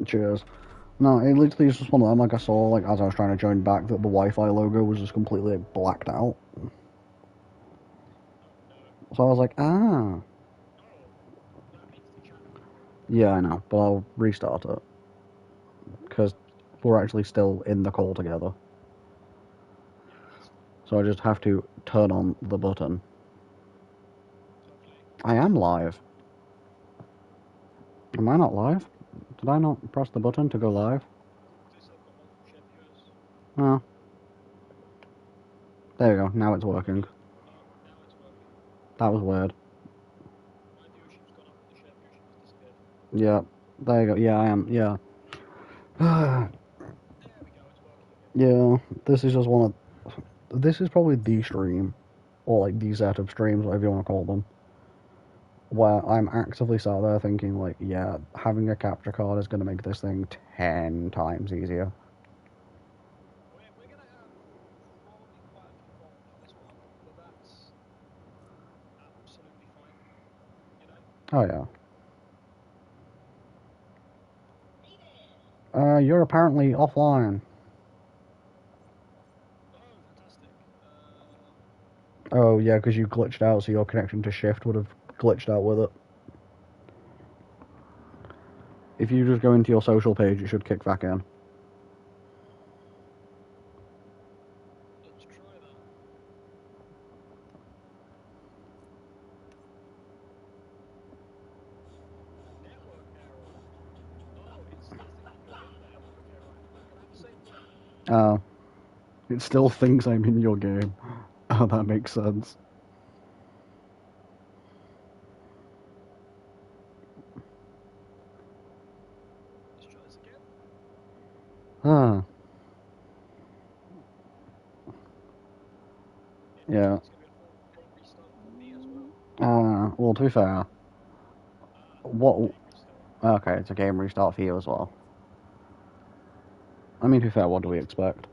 Cheers. No, it literally is just one of them. Like I saw, like as I was trying to join back, that the Wi-Fi logo was just completely like, blacked out. So I was like, ah, yeah, I know, but I'll restart it because we're actually still in the call together. So I just have to turn on the button. I am live. Am I not live? Did I not press the button to go live? Oh, there you go. Now it's working. That was weird. Yeah, there you go. Yeah, I am. Yeah. Yeah, this is just one of. This is probably the stream, or like the set of streams, whatever you want to call them, where I'm actively sat there thinking, like, yeah, having a capture card is going to make this thing 10 times easier. Oh, yeah. You're apparently offline. Oh, yeah, because you glitched out, so your connection to Shift would have glitched out with it. If you just go into your social page, it should kick back in. Uh, it still thinks I'm in your game. Oh, that makes sense. Huh. Yeah. Well, to be fair, what? Okay, it's a game restart for you as well. I mean, to be fair, what do we expect?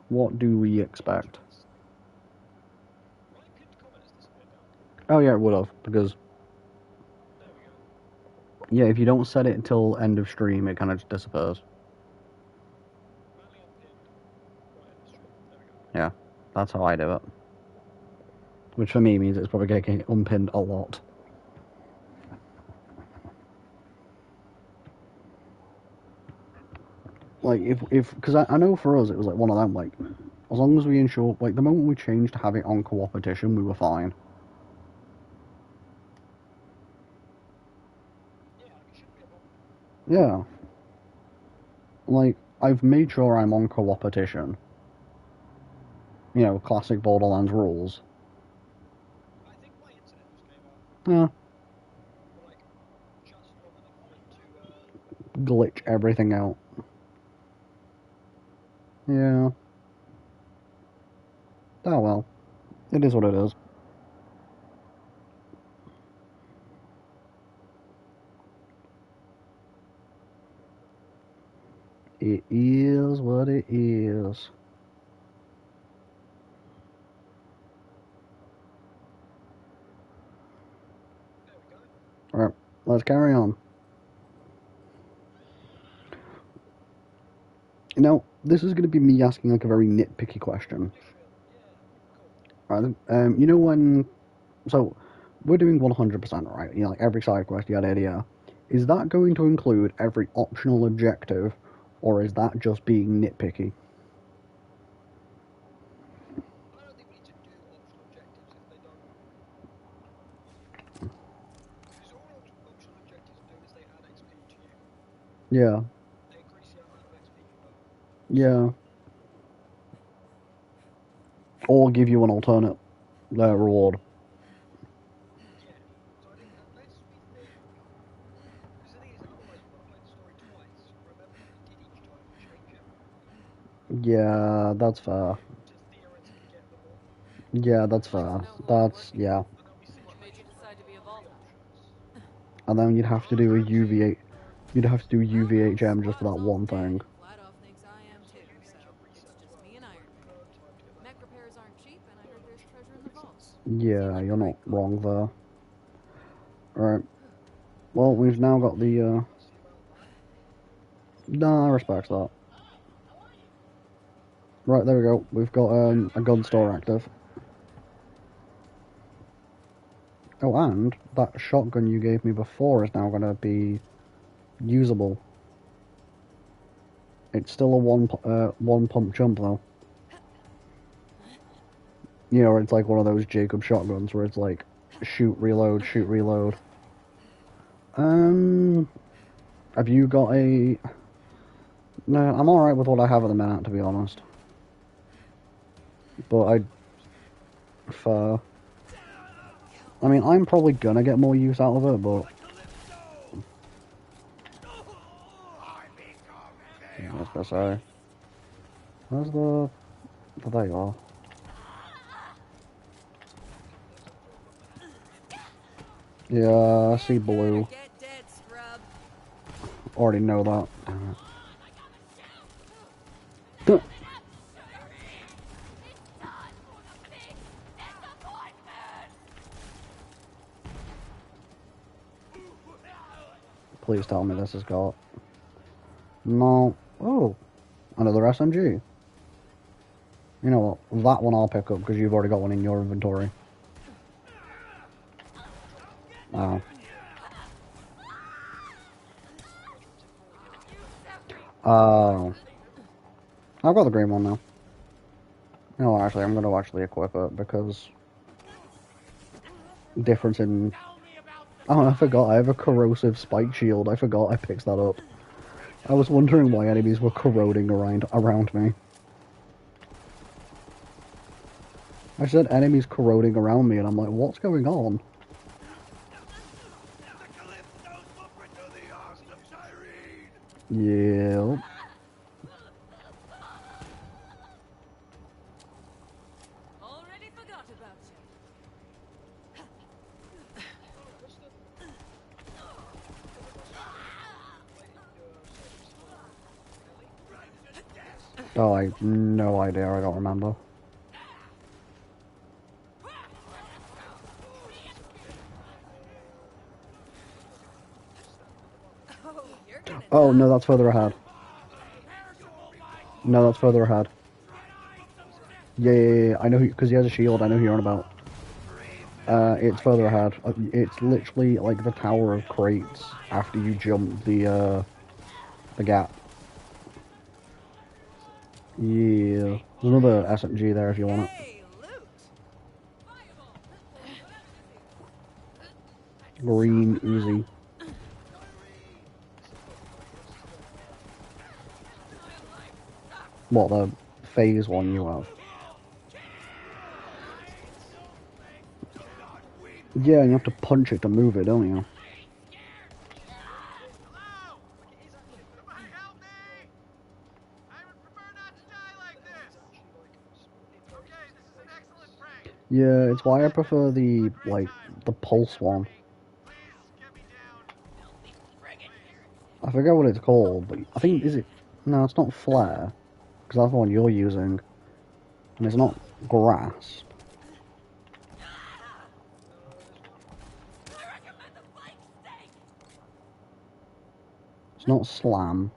What do we expect? Oh yeah, it would have, because yeah, if you don't set it until end of stream, it kind of just disappears. Yeah, that's how I do it. Which for me means it's probably getting unpinned a lot. Like if because I know for us it was like one of them, like as long as we ensure, like the moment we changed to have it on co-opetition, we were fine. Yeah, like I've made sure I'm on co-opetition. You know, classic Borderlands rules. Yeah, glitch everything out. Yeah. Oh well, it is what it is. It is what it is. Alright, let's carry on. Now, this is going to be me asking like a very nitpicky question. Right? You know when, so we're doing 100%, right? You know, like every side quest, yada yada yada. Is that going to include every optional objective, or is that just being nitpicky? Yeah, yeah. Or give you an alternate reward. Yeah, that's fair. Yeah, that's fair. That's, yeah. And then you'd have to do a UVA. You'd have to do UVHM just for that one thing. Yeah, you're not wrong there. Right. Well, we've now got the, Nah, I respect that. Right, there we go. We've got, a gun store active. Oh, and that shotgun you gave me before is now gonna be usable. It's still a one pump jump, though. You know, it's like one of those Jacob shotguns where it's like, shoot, reload, shoot, reload. Have you got a... No, I'm alright with what I have at the minute, to be honest. But I mean, I'm probably gonna get more use out of it, but... I was gonna say... Where's the... There you are. Yeah, I see blue. Already know that. Damn it. Please tell me this has got... No. Oh. Another SMG. You know what? That one I'll pick up because you've already got one in your inventory. Oh. Oh. I've got the green one now. You know what, actually, I'm going to actually equip it because... Difference in... Oh, I forgot. I have a corrosive spike shield. I forgot I picked that up. I was wondering why enemies were corroding around me. I said enemies corroding around me, and I'm like, what's going on? Yeah. Already forgot about you. Oh, I have no idea. I don't remember. Oh, no, that's further ahead. No, that's further ahead. Yeah. I know because he has a shield. I know who you're on about. It's further ahead. It's literally like the tower of crates after you jump the gap. Yeah. There's another SMG there if you want it. Green Uzi. What, the phase one you have? Yeah, and you have to punch it to move it, don't you? Yeah, it's why I prefer the, like, the pulse one. I forget what it's called, but I think, is it... No, it's not flare, because that's the one you're using. And it's not grasp. It's not slam.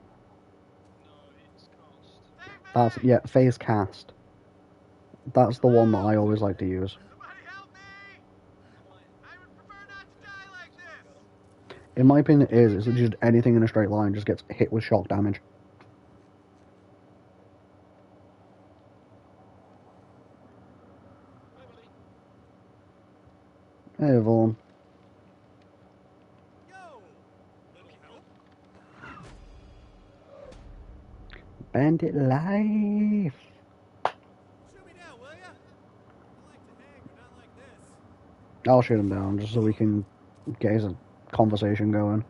That's, yeah, phase cast. That's the one that I always like to use. In my opinion, it is. It's just anything in a straight line just gets hit with shock damage. Hey, Vaughn. Bandit life. I'll shoot him down just so we can get his conversation going.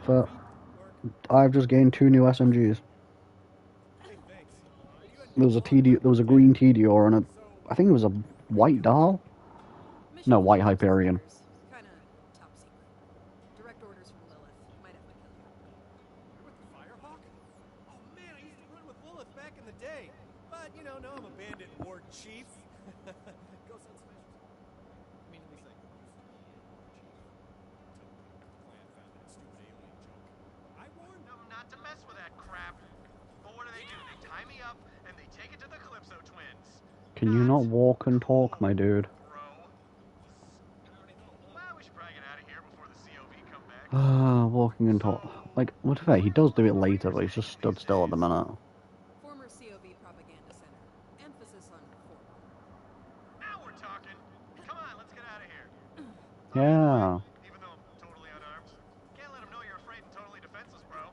But I've just gained 2 new SMGs. There was a green TDR and I think it was a white Dahl? No, white Hyperion. Kinda top secret. Direct orders from Lilith. Might have to kill you. You're with the Firehawk? Oh man, I used to run with Lilith back in the day. But, you know, no, I'm a bandit war chief. Go Sun Smashers. I mean, at least I used to be war chief. Until the clan found that stupid alien junk. I warned them not to mess with that crap. But what do? They tie me up and they take it to the Calypso twins. Can you not walk and talk, my dude? Well, we should probably get out of here before the COV come back. Walking and talk. Like, what if he does do it later, but he's just stood still at the minute. Former COV propaganda center. Emphasis on former. Now we're talking. Come on, let's get out of here. Yeah. Even though I'm totally unarmed. Can't let them know you're afraid and totally defenseless, bro.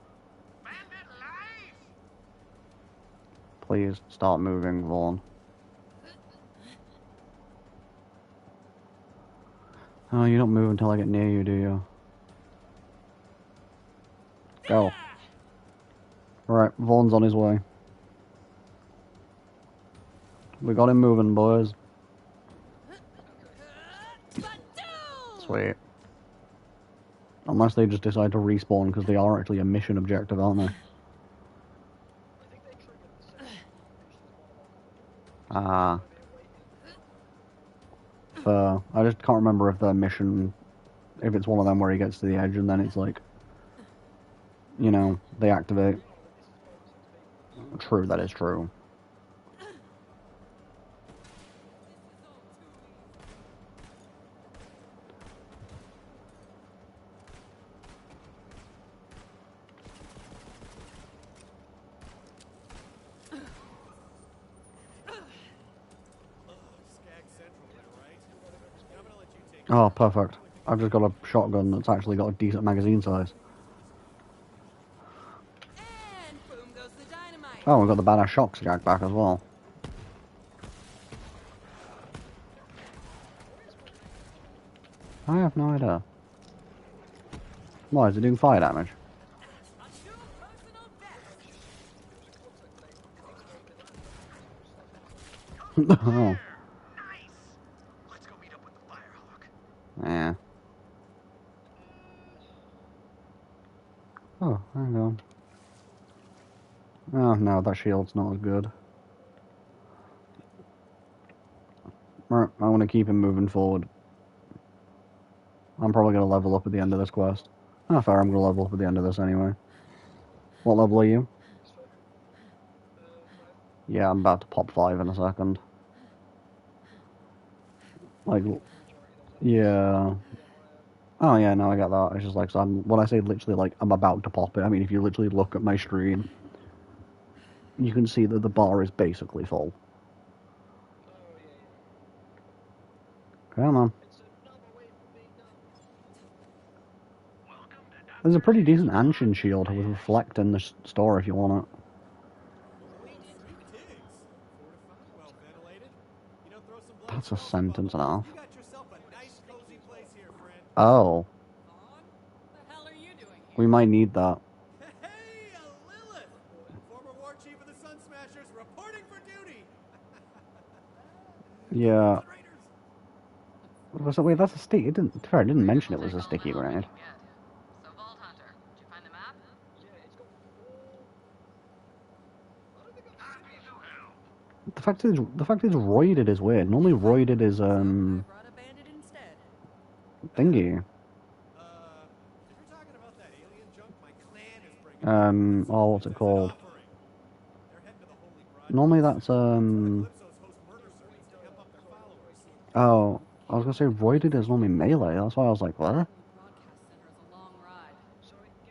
Bandit life! Please start moving, Vaughn. Oh, you don't move until I get near you, do you? Go. Alright, Vaughn's on his way. We got him moving, boys. Sweet. Unless they just decide to respawn, because they are actually a mission objective, aren't they? Ah. Fair. I just can't remember if the mission... If it's one of them where he gets to the edge and then it's like... You know, they activate. True, that is true. Oh, perfect. I've just got a shotgun that's actually got a decent magazine size. And boom goes the dynamite. Oh, we've got the badass shocks jack back as well. I have no idea. Why, is it doing fire damage? Oh. Let's go meet up with the Firehawk. Yeah. Oh, hang on. Oh, no, that shield's not as good. Right, I want to keep him moving forward. I'm probably going to level up at the end of this quest. Ah, fair, I'm going to level up at the end of this anyway. What level are you? Yeah, I'm about to pop 5 in a second. Like, yeah. Oh yeah, no, I get that. It's just like, so when I say literally like, I'm about to pop it, I mean if you literally look at my screen, you can see that the bar is basically full. Come on. There's a pretty decent ancient shield with reflect in the store if you want it. That's a sentence and a half. Oh. The hell are you doing here? We might need that. Hey, Lilith! Former war chief of the Sun Smashers reporting for duty! Yeah. Wait, that's a stick. It didn't mention it was a sticky grenade. So, Vault Hunter, did you find the map? The fact it's roided is weird. Normally roided is I brought a bandit instead. thingy. If you're talking about that alien junk, my clan is bringing Oh, what's it called? They're heading to the Holy Broad. Normally that's Calypso's host murder circuits to amp up their followers. Oh, I was gonna say roided is normally melee. That's why I was like, what? Broadcast center is a long ride.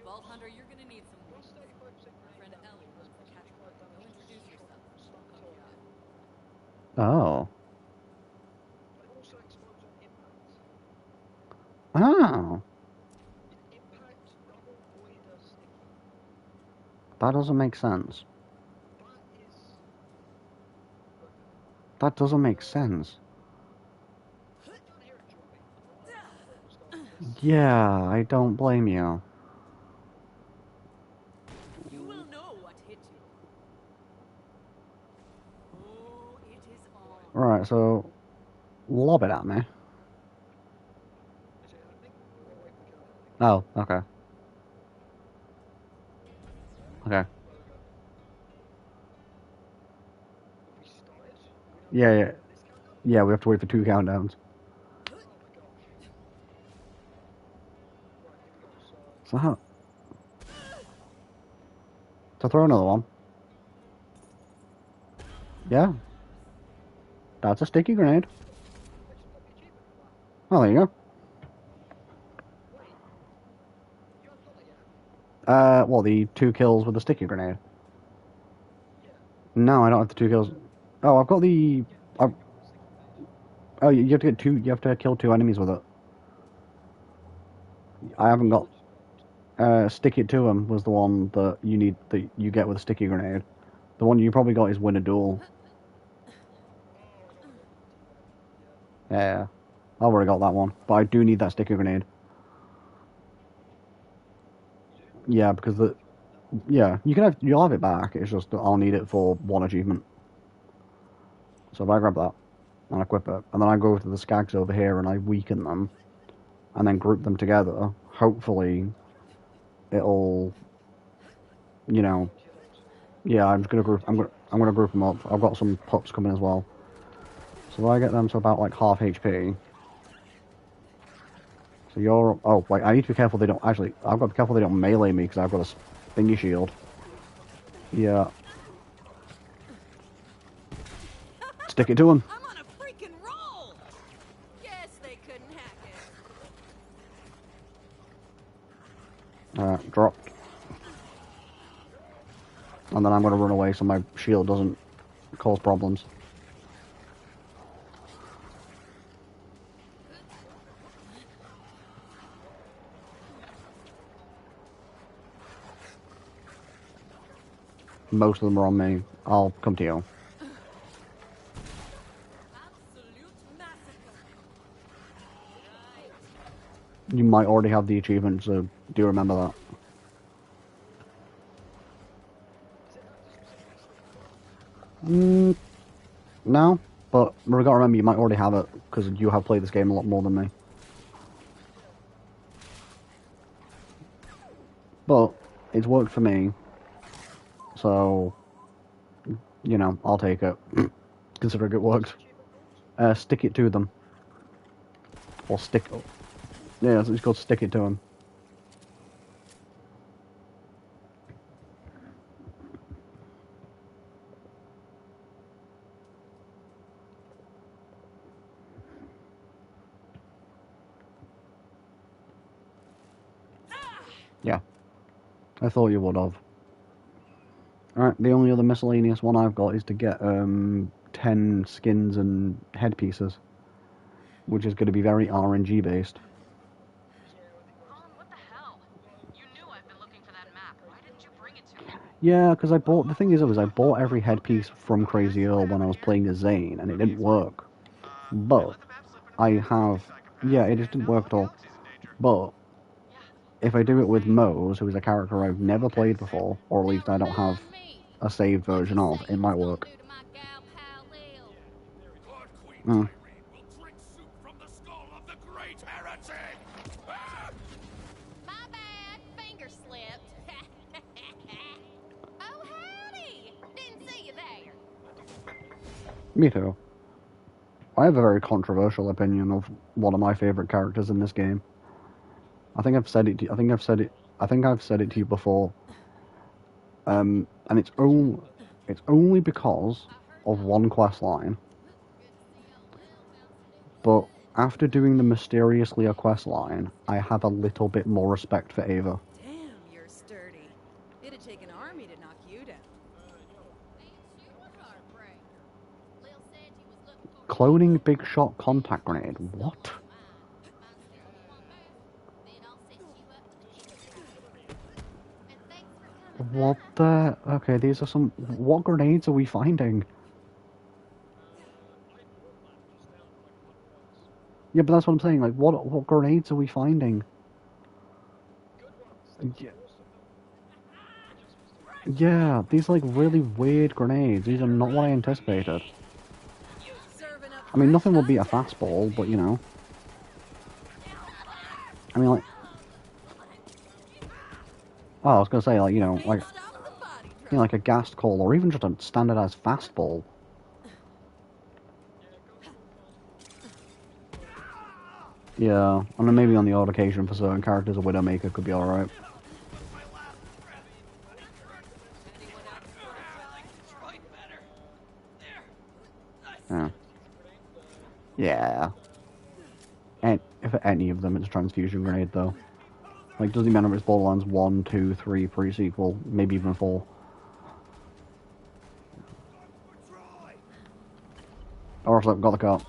Vault Hunter, you're gonna need some wings. My friend Ellie runs the catch point. Go introduce yourself. She'll come you out. Oh. Oh. That doesn't make sense. That doesn't make sense. Yeah, I don't blame you. You will know what hit you. Oh, it is on. Right, so lob it at me. Oh, okay. Okay. Yeah, yeah. Yeah, we have to wait for 2 countdowns. So how... To throw another one? Yeah. That's a sticky grenade. Oh, there you go. Well, the 2 kills with the sticky grenade. No, I don't have the 2 kills. Oh, I've got the... oh, you have to get 2... You have to kill 2 enemies with it. I haven't got... Stick it to them was the one that you need... That you get with a sticky grenade. The one you probably got is win a duel. Yeah. I've already got that one. But I do need that sticky grenade. Yeah, because the... Yeah, you'll have it back. It's just that I'll need it for 1 achievement. So if I grab that and equip it, and then I go to the skags over here and I weaken them, and then group them together, hopefully it'll, you know, yeah. I'm just gonna group. I'm gonna group them up. I've got some pups coming as well. So if I get them to about like half HP. So you're... Oh wait, I need to be careful they don't actually. I've got to be careful they don't melee me because I've got a thingy shield. Yeah. Stick it to him. I'm on a freaking roll! Guess they couldn't hack it. Dropped. And then I'm going to run away so my shield doesn't cause problems. Most of them are on me. I'll come to you. Absolute massacre. You might already have the achievement, so do remember that. No, but we gotta remember you might already have it, because you have played this game a lot more than me. But, it's worked for me, so, you know, I'll take it, considering it worked. Stick it to them. Or stick... Yeah, it's called stick it to them. Yeah. I thought you would have. Alright, the only other miscellaneous one I've got is to get 10 skins and headpieces, which is going to be very RNG based. Colin, what the hell? You knew I've been looking for that map. Why didn't you bring it to me? Yeah, because I bought... The thing is, I bought every headpiece from Crazy Earl when I was playing as Zane, and it didn't work. But I have... Yeah, it just didn't work at all. But if I do it with Mose, who is a character I've never played before, or at least I don't have a saved version of, it might work. Mm. My bad. Finger slipped. Oh, howdy. Didn't see you there. Me too. I have a very controversial opinion of one of my favorite characters in this game. I think I've said it. I think I've said it to you before. And it's only because of one quest line. But after doing the Mysterious Leah quest line, I have a little bit more respect for Ava. Damn, you're sturdy. It'd take an army to knock you down. Cloning Big Shot contact grenade. What? What the... Okay, these are some... What grenades are we finding? Yeah, but that's what I'm saying. Like, what grenades are we finding? Yeah, these like really weird grenades. These are not what I anticipated. I mean, nothing will beat a fastball, but you know. I mean, like... Oh, I was gonna say, like, you know, like a gas call, or even just a standardized fastball. Yeah, and then maybe on the odd occasion for certain characters, a Widowmaker could be alright. Anyone else wanna try? Right better. There. Yeah. Yeah. And if any of them, it's a transfusion grenade, though. Like, doesn't matter if it's Borderlands 1, 2, 3, pre-sequel, maybe even 4. Or else I've got the car.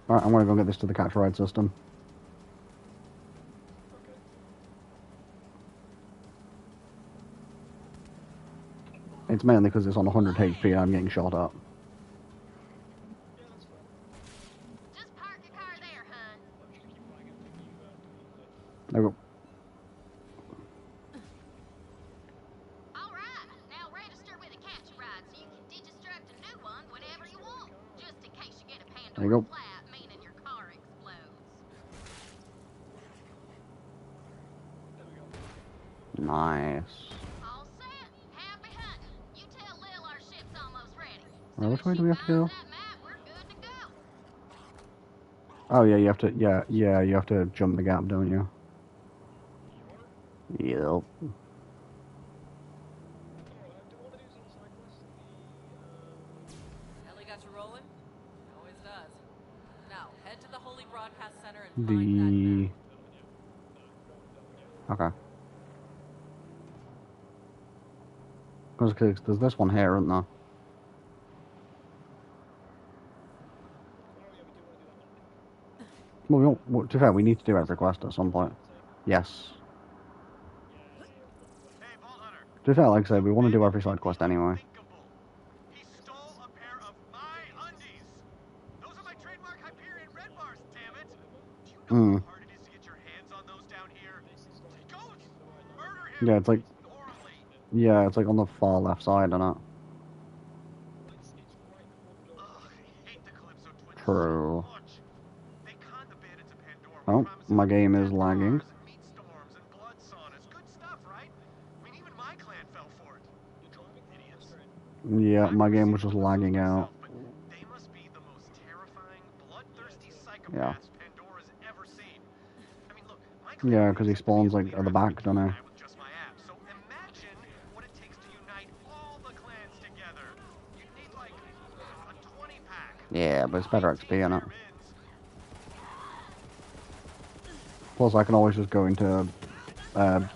Alright, I'm gonna go get this to the catch ride system. It's mainly because it's on 100 HP and I'm getting shot at. Just park your car there, hun. There we go. All right, now register with a catch ride so you can deconstruct a new one whenever you want. Just in case you get a There you Pandora go. flat, meaning your car explodes. Nice. All set. Happy hunting. You tell Lil our ship's almost ready. Right, which way As do she we have to finds go? that map, we're good to go. Oh yeah, you have to, yeah, you have to jump the gap, don't you? Yep. Ellie got you rolling? Always does. Now, head to the Holy Broadcast Center and find that The... map. Okay. Because there's this one here, isn't there? Well, to be fair, we need to do every quest at some point. Yes. Hey, Vault Hunter. To be fair, like I said, we want to do every side quest anyway. Unthinkable. He stole a pair of my undies. Those are my trademark Hyperion red bars, damn it. Do you know how hard it is to get your hands on those down here? Go murder him. Yeah, it's like... Orally. Yeah, it's like on the far left side, isn't it? Ugh, I hate the Calypso twins True. so much. They conned the bandits of Pandora with Oh, promises my of game is death lagging. bars and meat storms and blood saunas. Good stuff, right? I mean, even my clan fell for it. Idiots. Yeah, I've my never game seen was just Calypsos lagging out. myself, but they must be the most terrifying, bloodthirsty Yeah. psychopaths Pandora's ever seen. I mean, look, my Yeah, clan because he thinks I could be spawns a like leader at the after back, we don't kill he? a guy with just my abs. So imagine what it takes to unite all the clans together. You'd need like a 20-pack. Yeah, but it's better XP, Bare innit? mins. Plus, I can always just go into Iron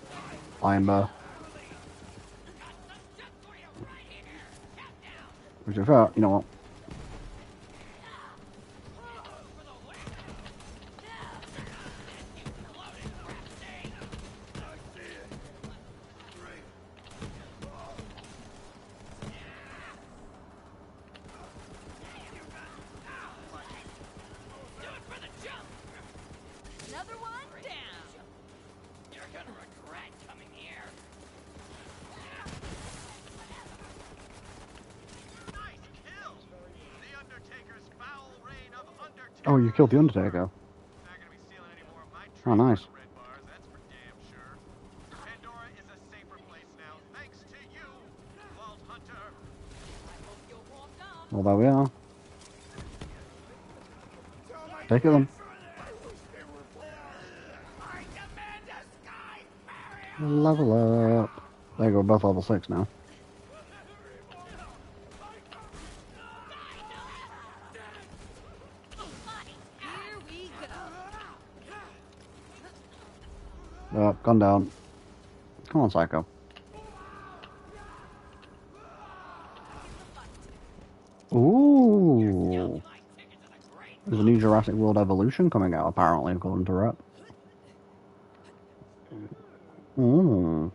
Bear. Which is fair, you know what? Another one down. You're gonna regret coming here. Nice kill. The Undertaker's foul reign of Undertaker. Oh, you killed the Undertaker. Not gonna be stealing any more of my Oh, nice. trademark red bars, that's for damn sure. Pandora is a safer place now, thanks to you, Vault Hunter. I hope you're warmed up. Well, there we are. Take it then. I demand a sky burial! Level up. There you go, both level 6 now. Here we go. Gone down. Come on, Psycho. Ooh. There's a new Jurassic World Evolution coming out, apparently, according to Rep. Ooh.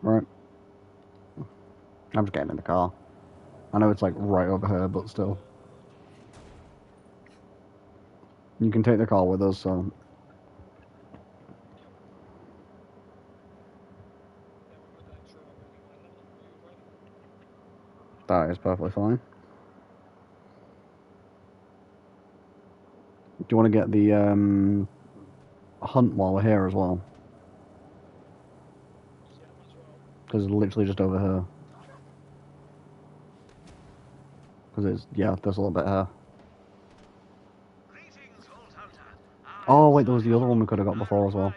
Right. I'm just getting in the car. I know it's like right over here, but still. You can take the car with us, so... That is perfectly fine. Do you want to get the hunt while we're here as well? Because it's literally just over here. Because it's, yeah, there's a little bit here. Oh, wait, there was the other one we could have got before as well.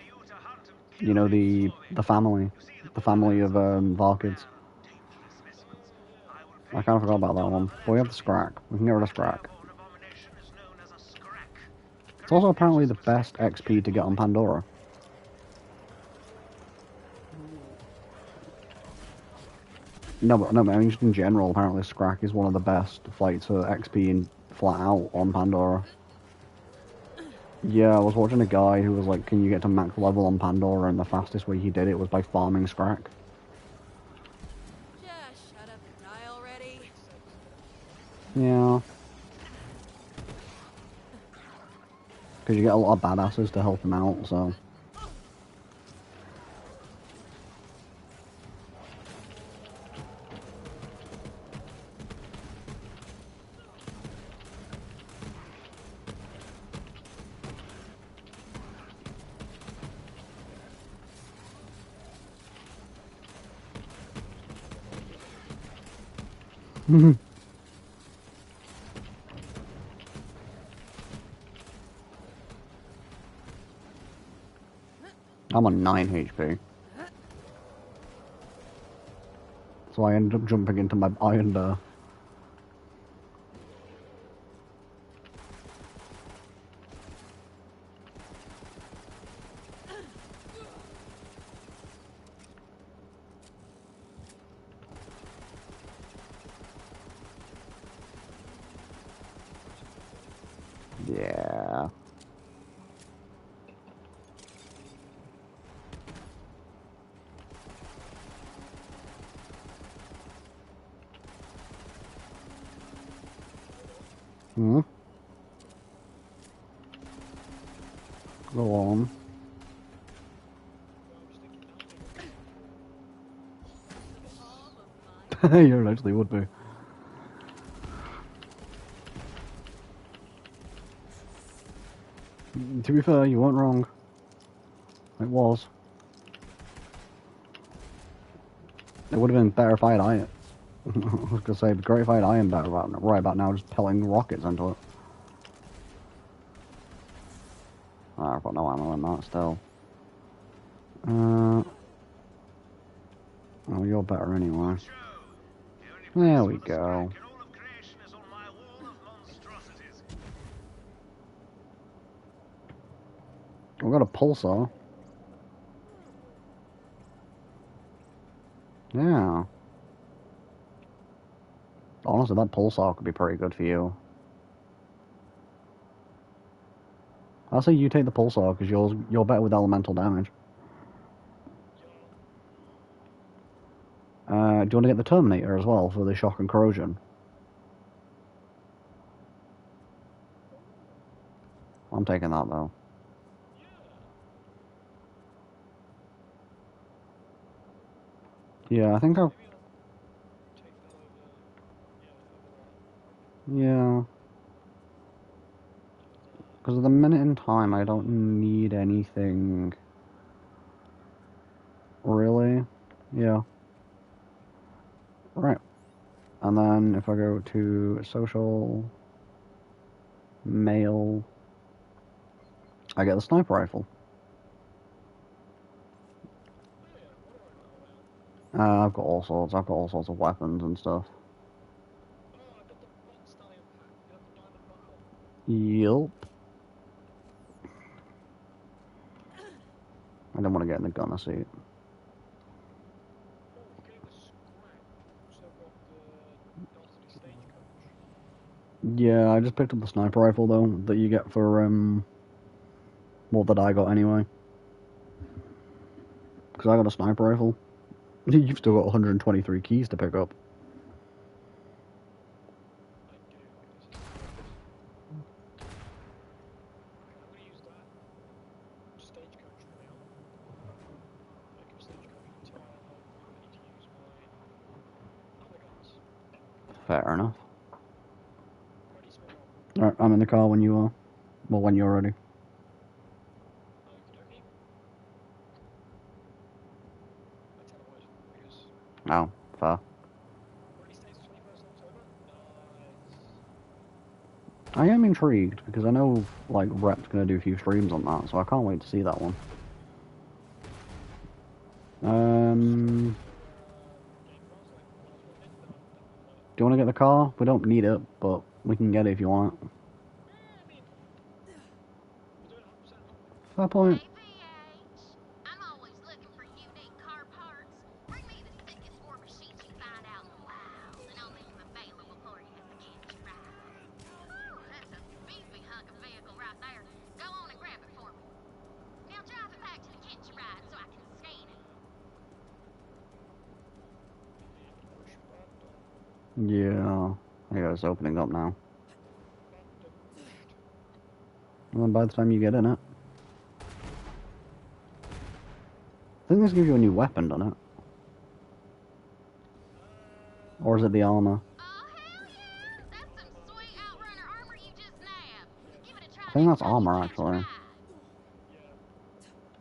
You know, the family. The family of Varkids. I kind of forgot about that one. But we have the Scrack. We can get rid of Scrack. It's also apparently the best XP to get on Pandora. No, but I mean, just in general, apparently Scrack is one of the best fights for XP in flat out on Pandora. Yeah, I was watching a guy who was like, can you get to max level on Pandora? And the fastest way he did it was by farming Scrack. Just shut up and die already. Yeah. Because you get a lot of badasses to help him out, so... I'm on 9 HP. So I ended up jumping into my iron there. Yeah. Hmm? Go on. You actually would be. To be fair, you weren't wrong. It was. It would have been better if I had iron. I was gonna say, it'd be great if I had iron better right about now, just pelling rockets into it. Ah, I've got no ammo in that still. Oh, you're better anyway. There we go. We've got a pulsar. Yeah. Honestly, that pulsar could be pretty good for you. I'll say you take the pulsar because you're better with elemental damage. Do you want to get the Terminator as well for the shock and corrosion? I'm taking that though. Yeah, I think I'll... Yeah. Because at the minute in time, I don't need anything... Really? Yeah. Right. And then if I go to social... Mail... I get the sniper rifle. I've got all sorts. I've got all sorts of weapons and stuff. Yup. I don't want to get in the gunner seat. Yeah, I just picked up the sniper rifle though that you get for what that I got anyway. Because I got a sniper rifle. You've still got 123 keys to pick up. Fair enough. Alright, I'm in the car when you are. Well, when you're ready. Oh, fair. I am intrigued because I know like Rep's gonna do a few streams on that, so I can't wait to see that one. Do you want to get the car? We don't need it, but we can get it if you want it. Fair point. I'm always looking for unique car parts. Bring me the sickest war machines you find out in the wild, and I'll make them available for you at the catch ride. Whew, that's a beefy hunk of vehicle right there. Go on and grab it for me. Now drive it back to the catch ride so I can scan it. Yeah, I guess it's opening up now. And then by the time you get in it, I think this gives you a new weapon, doesn't it? Or is it the armor? Oh, hell yeah! That's some sweet outrunner armor you just nabbed. Give it a try. I think that's armor, actually.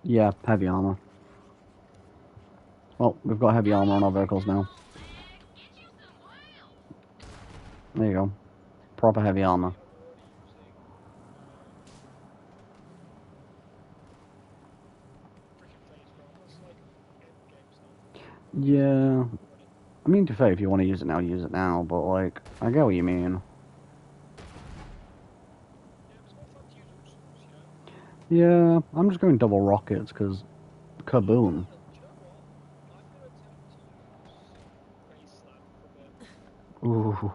Yeah, heavy armor. Well, we've got heavy armor on our vehicles now. There you go. Proper heavy armor. Yeah. I mean, to be fair, if you want to use it now, use it now, but, like, I get what you mean. Yeah, I'm just going double rockets, because kaboom. Ooh.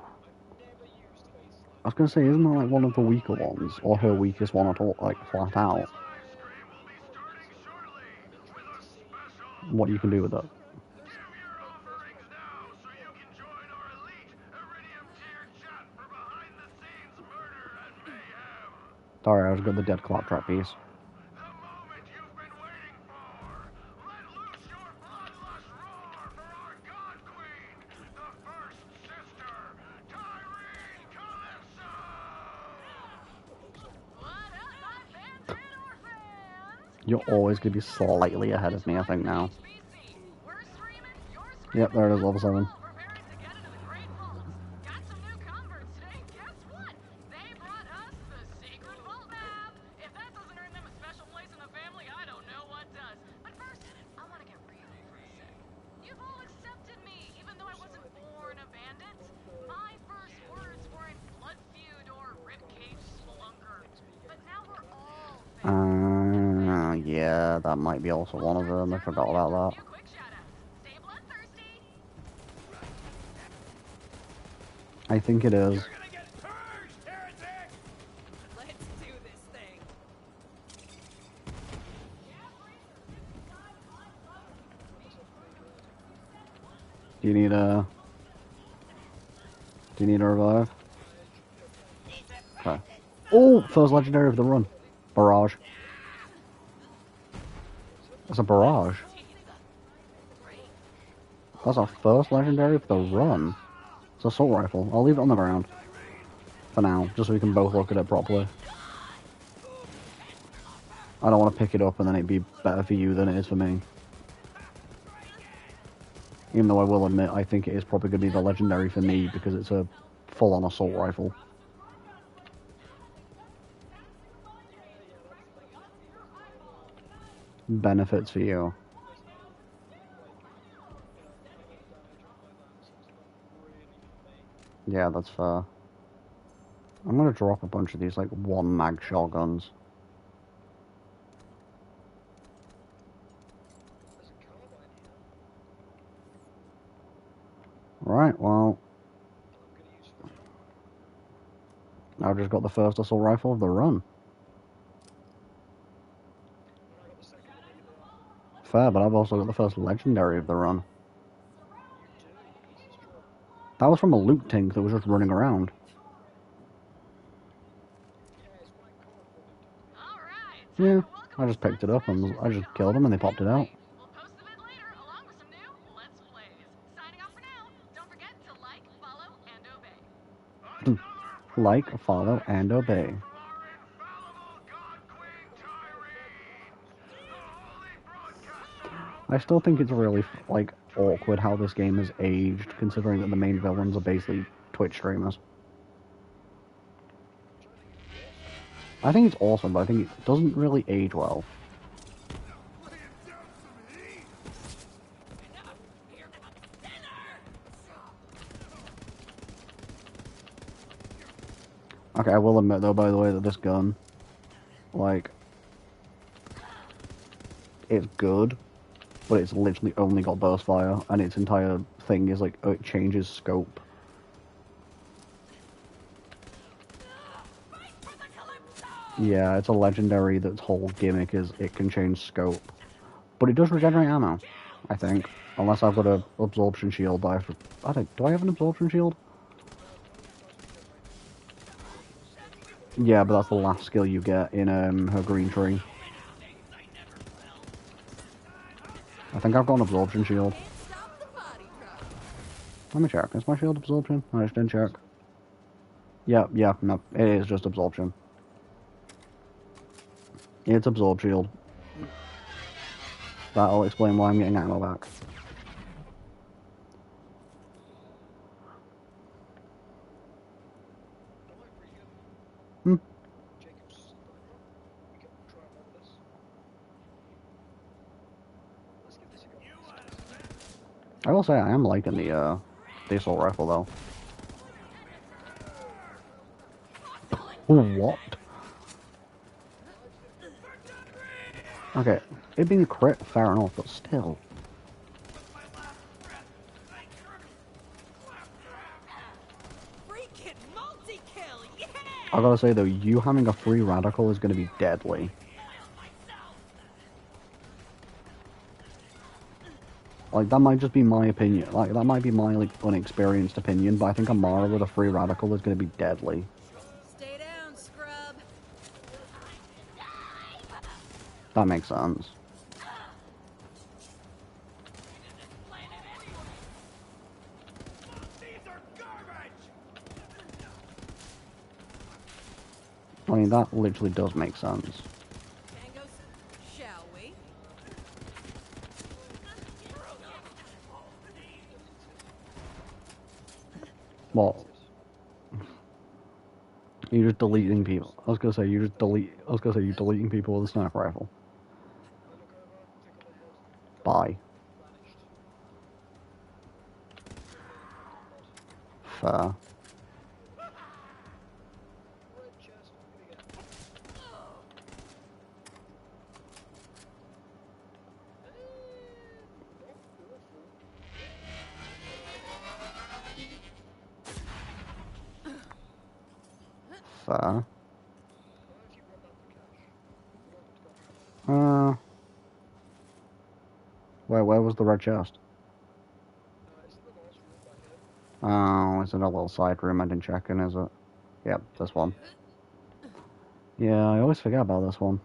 I was going to say, isn't that, like, one of the weaker ones? Or her weakest one at all, like, flat out? What you can do with it. Sorry, I was got the dead claptrap piece. You're always going to be slightly ahead of me, I think, now. Yep, there it is, level 7. Yeah, that might be also one of them. I forgot about that. I think it is. Let's do this thing. Do you need a... Do you need a revive? Okay. Oh! First legendary of the run. Barrage. That's a barrage. That's our first legendary of the run. It's an assault rifle. I'll leave it on the ground. For now, just so we can both look at it properly. I don't want to pick it up and then it'd be better for you than it is for me. Even though I will admit, I think it is probably going to be the legendary for me because it's a full-on assault rifle. Benefits for you. Yeah, that's fair. I'm going to drop a bunch of these, like, one-mag shotguns. Right, well... I've just got the first assault rifle of the run. Fair, but I've also got the first legendary of the run. That was from a loot tank that was just running around. Yeah, I just picked it up and I just killed them and they popped it out. We'll post the vid later along with some new Let's Plays. Signing off for now. Don't forget to like, follow, and obey. Like, follow, and obey. I still think it's really, like, awkward how this game has aged, considering that the main villains are basically Twitch streamers. I think it's awesome, but I think it doesn't really age well. Okay, I will admit though, by the way, that this gun, like, it's good, but it's literally only got burst fire, and its entire thing is like, it changes scope. Yeah, it's a legendary that's whole gimmick is it can change scope. But it does regenerate ammo, I think. Unless I've got a absorption shield, but do I have an absorption shield? Yeah, but that's the last skill you get in her green tree. I think I've got an absorption shield. Let me check. Is my shield absorption? I just didn't check. Yeah, no, it is just absorption. It's absorb shield. That'll explain why I'm getting ammo back. Hmm. I will say I am liking the assault rifle though. What? Okay, it being a crit, fair enough, but still. I gotta say though, you having a free radical is gonna be deadly. Like, that might just be my opinion. Like, that might be my, like, unexperienced opinion, but I think Amara with a free radical is gonna be deadly. Stay down, scrub. That makes sense. I mean, that literally does make sense. Shall we? Well, you're just deleting people. I was gonna say you're deleting people with a sniper rifle. Bye. Fair. Fair. Where was the red chest? Oh, it's in a little side room I didn't check in, is it? Yep, this one. Yeah, I always forget about this one.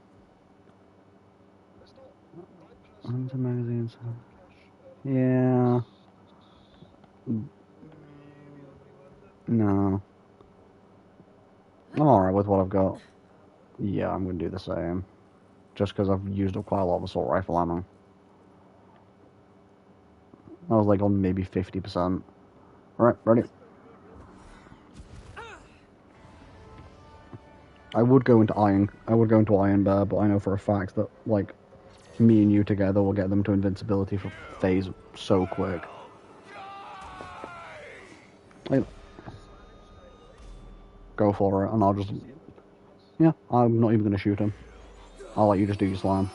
Into magazines. Yeah. No. I'm alright with what I've got. Yeah, I'm gonna do the same. Just because I've used up quite a lot of assault rifle ammo. I was like on maybe 50%. Alright, ready? I would go into Iron Bear, but I know for a fact that, like, me and you together will get them to invincibility for phase so quick. Like, go for it, and I'll just... Yeah, I'm not even gonna shoot him. I'll let you just do your slam.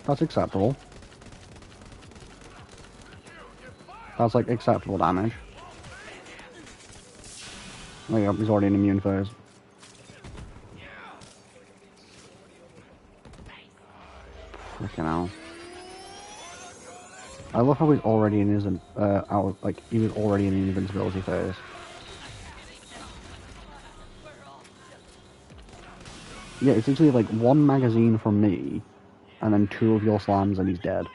That's acceptable. That's, like, acceptable damage. Oh yeah, he's already in immune phase. Freaking hell. I love how he's already in his, he was already in the invincibility phase. Yeah, it's actually like one magazine from me, and then 2 of your slams and he's dead.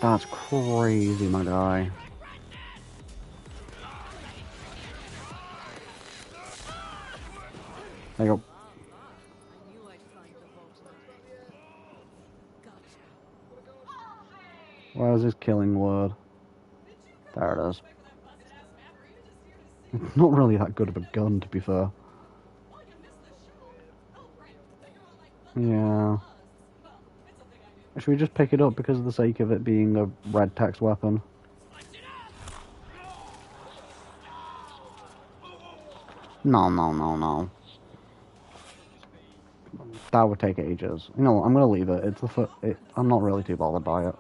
That's crazy, my guy. There you go. I knew I'd find the vault. Gotcha. Where's his killing word? There it is. It's not really that good of a gun, to be fair. Yeah. Should we just pick it up because of the sake of it being a red text weapon? No, no, no, no. That would take ages. You know what, I'm gonna leave it. It's the foot. I'm not really too bothered by it.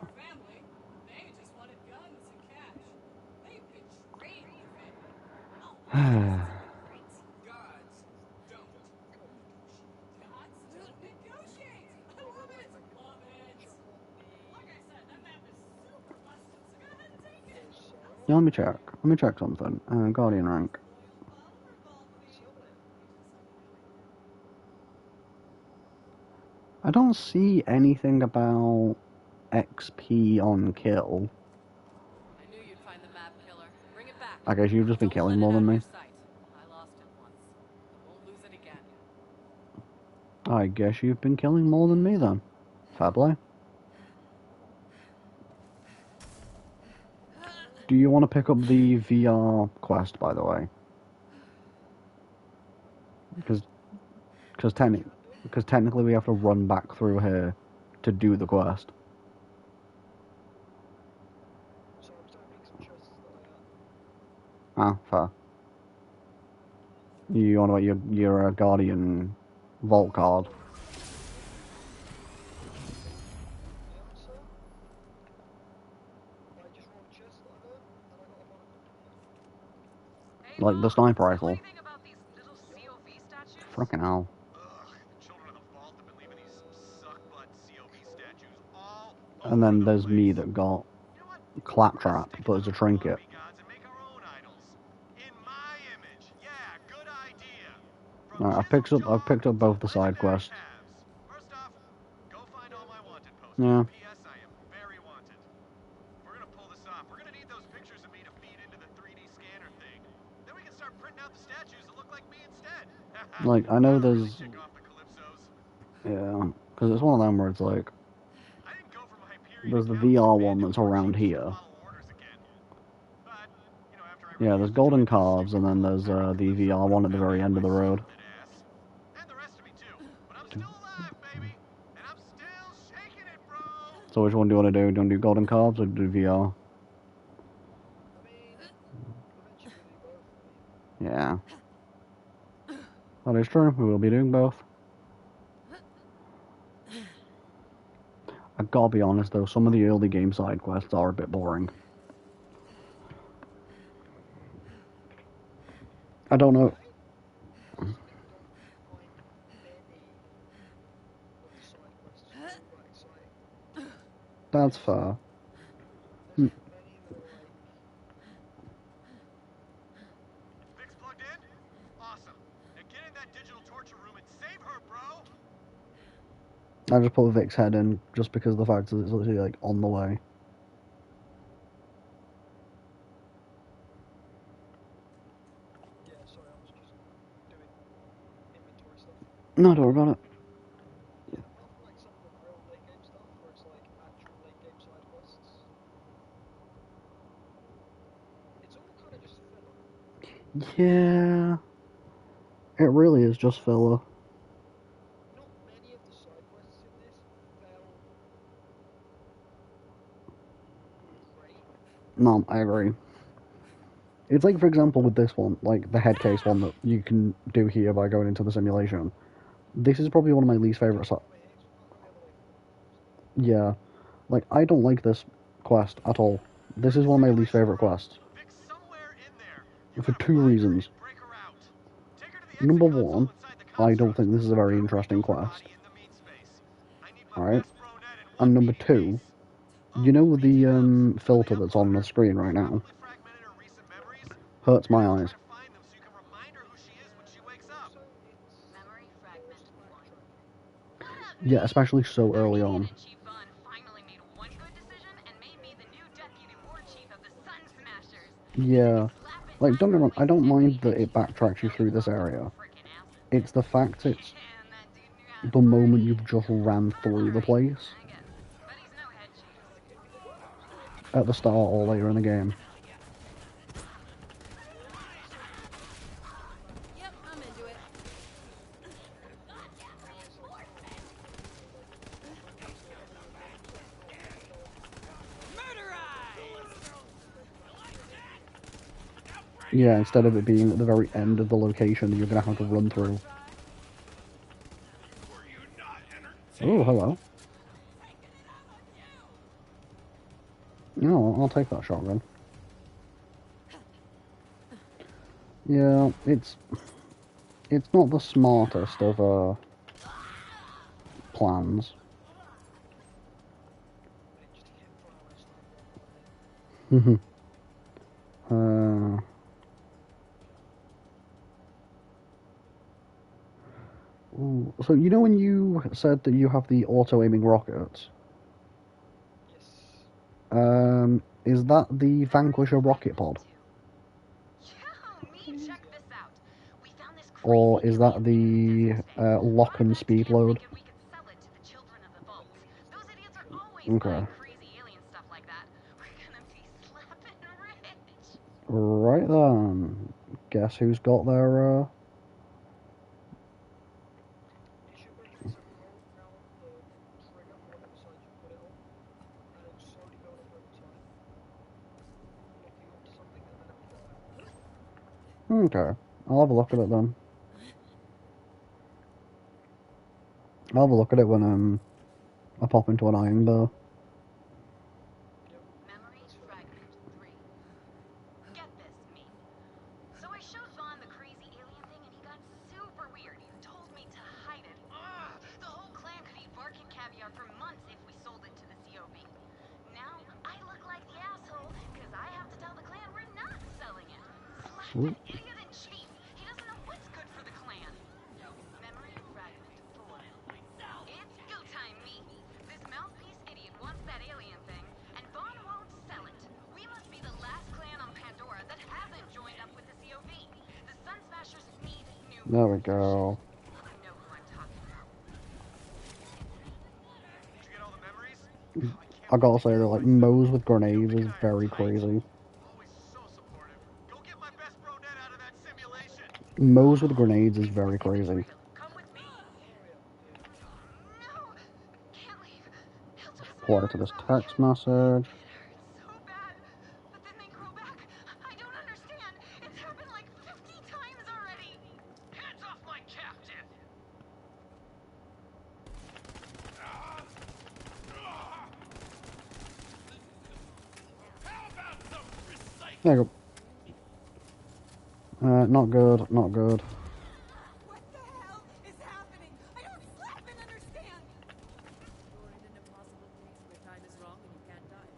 Yeah, let me check. Let me check something. Guardian rank. I don't see anything about XP on kill. I knew you'd find the map killer. Bring it back. I guess you've just been killing more than me. I lost it once. I won't lose it again. I guess you've been killing more than me then. Fair play. Do you want to pick up the VR quest, by the way? Because technically we have to run back through here to do the quest. Ah, fair. You want about your Guardian Vault card? Like the sniper rifle. Frickin' hell. Children of the vault have been leaving these suck-butt COV statues all And then there's me that got You know what? Claptrap, but as a trinket. Gods and make our own idols. In my image. Yeah, good idea. Right, I've picked up both the side quests. First off, go find all my wanted posters. Yeah. P.S. I am very wanted. We're gonna pull this off. We're gonna need those pictures of me to feed into the 3D scanner thing. Then we can start printing out the statues that look like me instead. Like, I know there's... Tick off the Calypsos. Yeah, because it's one of them where it's like... I didn't go for my period There's the account VR to one that's around here. model orders again. But, you know, after I Yeah, there's refused to golden join the calves, and then there's the VR one at the very end of the road. And the rest of me too. But I'm still alive, baby. And I'm still shaking it, bro. So which one do you want to do? Do you want to do golden calves or do VR? Yeah. That is true, we will be doing both. I gotta be honest though, some of the early game side quests are a bit boring. I don't know. That's fair. Fix plugged in? Awesome. Now get in that digital torture room and save her, bro. I just put Vic's head in just because of the fact that it's literally like on the way. No, don't worry about it. Yeah. It really is just filler. No, I agree. It's like, for example, with this one, like the head case one that you can do here by going into the simulation. This is probably one of my least favourite. Yeah. Like, I don't like this quest at all. This is one of my least favourite quests. Fix somewhere in there. For two reasons. Break her out. Take her to the Number exit console one, inside the I don't construct. think this is a very Rebuild interesting her quest. body in the meat space. I need my Alright? best brunette in And one number meaty two, face. you know the BT filter that's on the screen right now? Probably fragmented her recent memories. Hurts You're my gonna eyes. try to find them so you can remind her who she is when she wakes up. Memory fragmented one. What up, Yeah, Nick? especially so early Ernie on. and Chief Bun finally made one good decision and made me Yeah. Like, don't get me wrong, I don't mind that it backtracks you through this area. It's the fact it's the moment you've just ran through the place at the start or later in the game. Yep, I'm into it. Yeah, instead of it being at the very end of the location that you're gonna have to run through. Oh, hello. No, I'll take that shotgun. Yeah, it's not the smartest of plans. uh, ooh, so you know when you said that you have the auto-aiming rockets? Is that the Vanquisher rocket pod? Or is that the lock and speed load? Okay. Right then. Guess who's got their Okay. I'll have a look at it then. I'll have a look at it when I pop into an iron bar. Memories fragment 3. Get this, me. So I showed Vaughn the crazy alien thing and he got super weird. He told me to hide it. Ugh! The whole clan could eat bark and caviar for months if we sold it to the COV. Now I look like the asshole because I have to tell the clan we're not selling it. Slap Ooh. that idiot in chief. He doesn't know what's good for the clan. Memory fragment 4. It's go time, me. This mouthpiece idiot wants that alien thing, and Vaughn won't sell it. We must be the last clan on Pandora that hasn't joined up with the COV. The Sun Smashers need new There we leadership. go. You know who I'm talking about. Did you get all the memories? I gotta say that like Moe's with grenades is very crazy. Always so supportive. Go get my best bro net out of that simulation. Moe's with grenades is very crazy. Come with me. No! Can't leave. He'll twist my Reply to arms this on me. text message. So bad. But then they grow back. I don't understand. It's happened like 50 times already. Hands off my captain! How about some recycling? There you go. Not good, not good. What the hell is happening? I don't flippin' understand. You're in an impossible place where time is wrong and you can't die.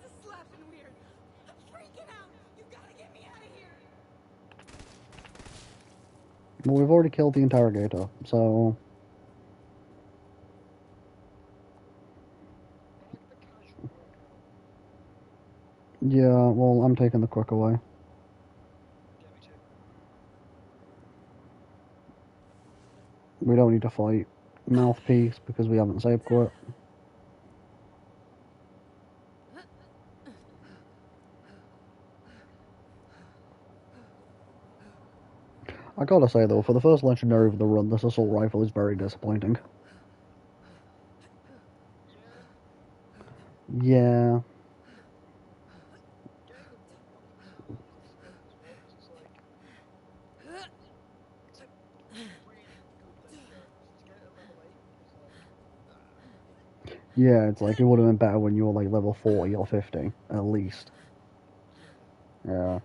This is slapping weird. I'm freaking out. You gotta get me out of here. Well, we've already killed the interrogator, so yeah. Well, I'm taking the quicker way. We don't need to fight Mouthpiece because we haven't saved quit. I gotta say though, for the first legendary of the run, this assault rifle is very disappointing. Yeah. Yeah, it's like it would have been better when you were like level 40 or 50, at least. Yeah.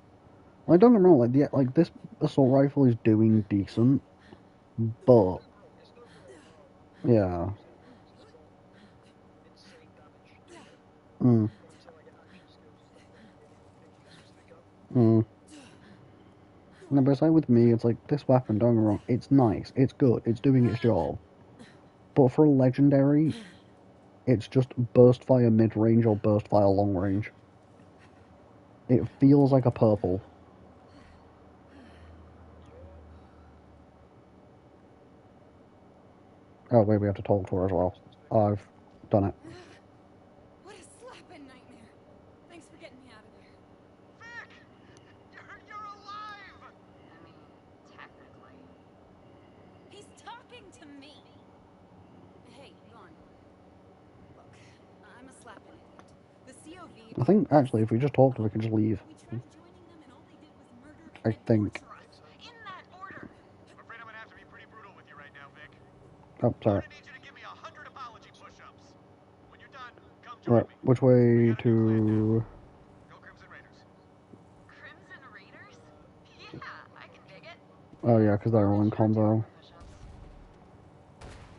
Like, don't get me wrong, like this assault rifle is doing decent, but yeah. Mm. Mm. No, but it's like with me, it's like this weapon, don't get me wrong, it's nice, it's good, it's doing its job. But for a legendary, it's just burst fire mid range or burst fire long range. It feels like a purple. Oh, wait, we have to talk to her as well. I've done it. What a slapping nightmare. Thanks for getting me out of there. Vic! You're alive! I mean, technically. He's talking to me. Hey, Vaughn. Look, I'm a slapping idiot. The COV. I think, actually, if we just talk to her, we can just leave. We tried joining them and all they did was murder I and think. torture us. In that order. I'm afraid I'm gonna have to be pretty brutal with you right now, Vic. Oh, I'm sorry. gonna need you to give me 100 apology push-ups. When you're done, come join Right, me. which way to... Go Crimson Raiders. Crimson Raiders? Yeah, I can dig it. Oh, yeah, because they're all in combo.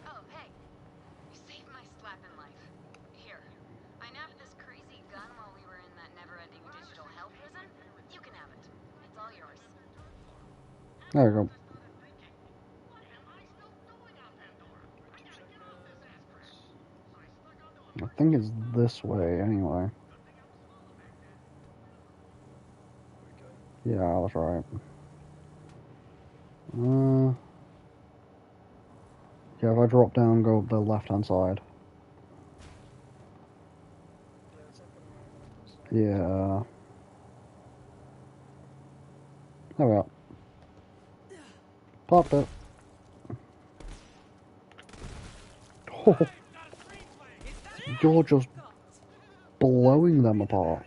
Oh, hey. You saved my slapping life. Here. I nabbed this crazy gun while we were in that never-ending digital hell prison. You can have it. It's all yours. There we go. I think it's this way, anyway. Yeah, that's right. Yeah, if I drop down, go up the left-hand side. Yeah. There we are. Popped it. Oh, you're just blowing them apart.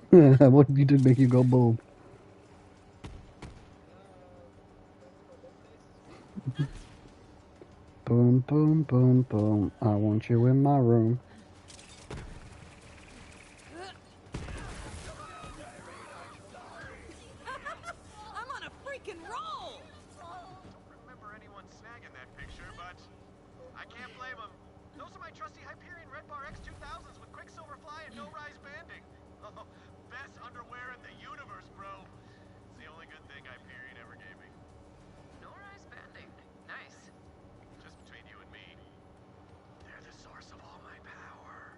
What did you do to make you go boom? Boom, boom, boom, boom. I want you in my room. I'm on a freaking roll! Don't remember anyone snagging that picture, but I can't blame them. Those are my trusty Hyperion Red Bar X2000s with Quicksilver Fly and no-rise banding. Oh, best underwear in the universe, bro. It's the only good thing Hyperion ever gave me. No rise banding. Nice. Just between you and me, they're the source of all my power.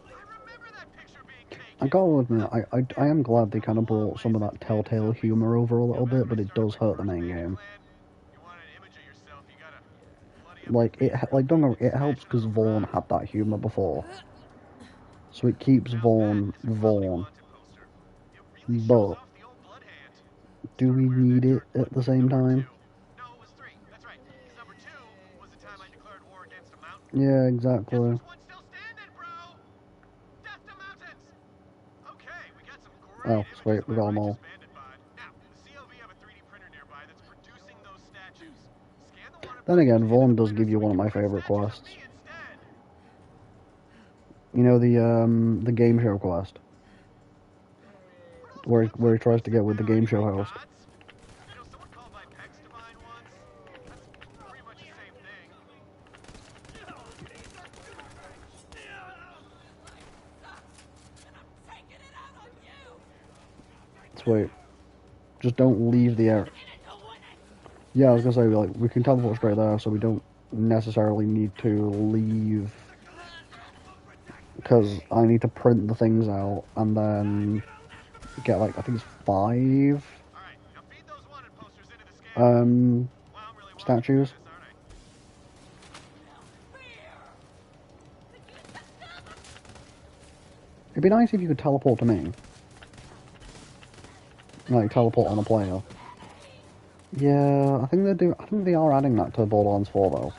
I remember that picture being taken. I gotta admit, I am glad they kind of brought some of that telltale humor over a little bit, but it does hurt the main game. You want an image of yourself, you gotta bloody up Like don't get me wrong, it helps because Vaughn had that humor before, so it keeps Vaughn Vaughn. But do we need it at the same time? No, it was 3. That's right. Because number 2 was the time I declared war against a mountain. Yeah, Guess exactly. which one's still standing, bro? Death to mountains! Okay, we got some great Oh, images sweet, of we my got them all. righteous bandit bod. Now, the COV have a 3D printer nearby that's producing those statues. Scan the water Then again, into Vaughn the does printer give you so one we of my can print favorite statues of quests. me instead. You know the game show quest, where he tries to get with the game show host. You know, someone called my pecs divine once. That's pretty much the same thing. Sweet. Just don't leave the area. Yeah, I was gonna say, like, we can teleport straight there, so we don't necessarily need to leave. Because I need to print the things out and then get, like, I think it's 5 All right, now feed those wanted posters into the scanner. Wow, I'm really wild statues. this, aren't I? It'd be nice if you could teleport to me. Like, teleport on a player. Yeah, I think they do. I think they are adding that to Borderlands 4, though.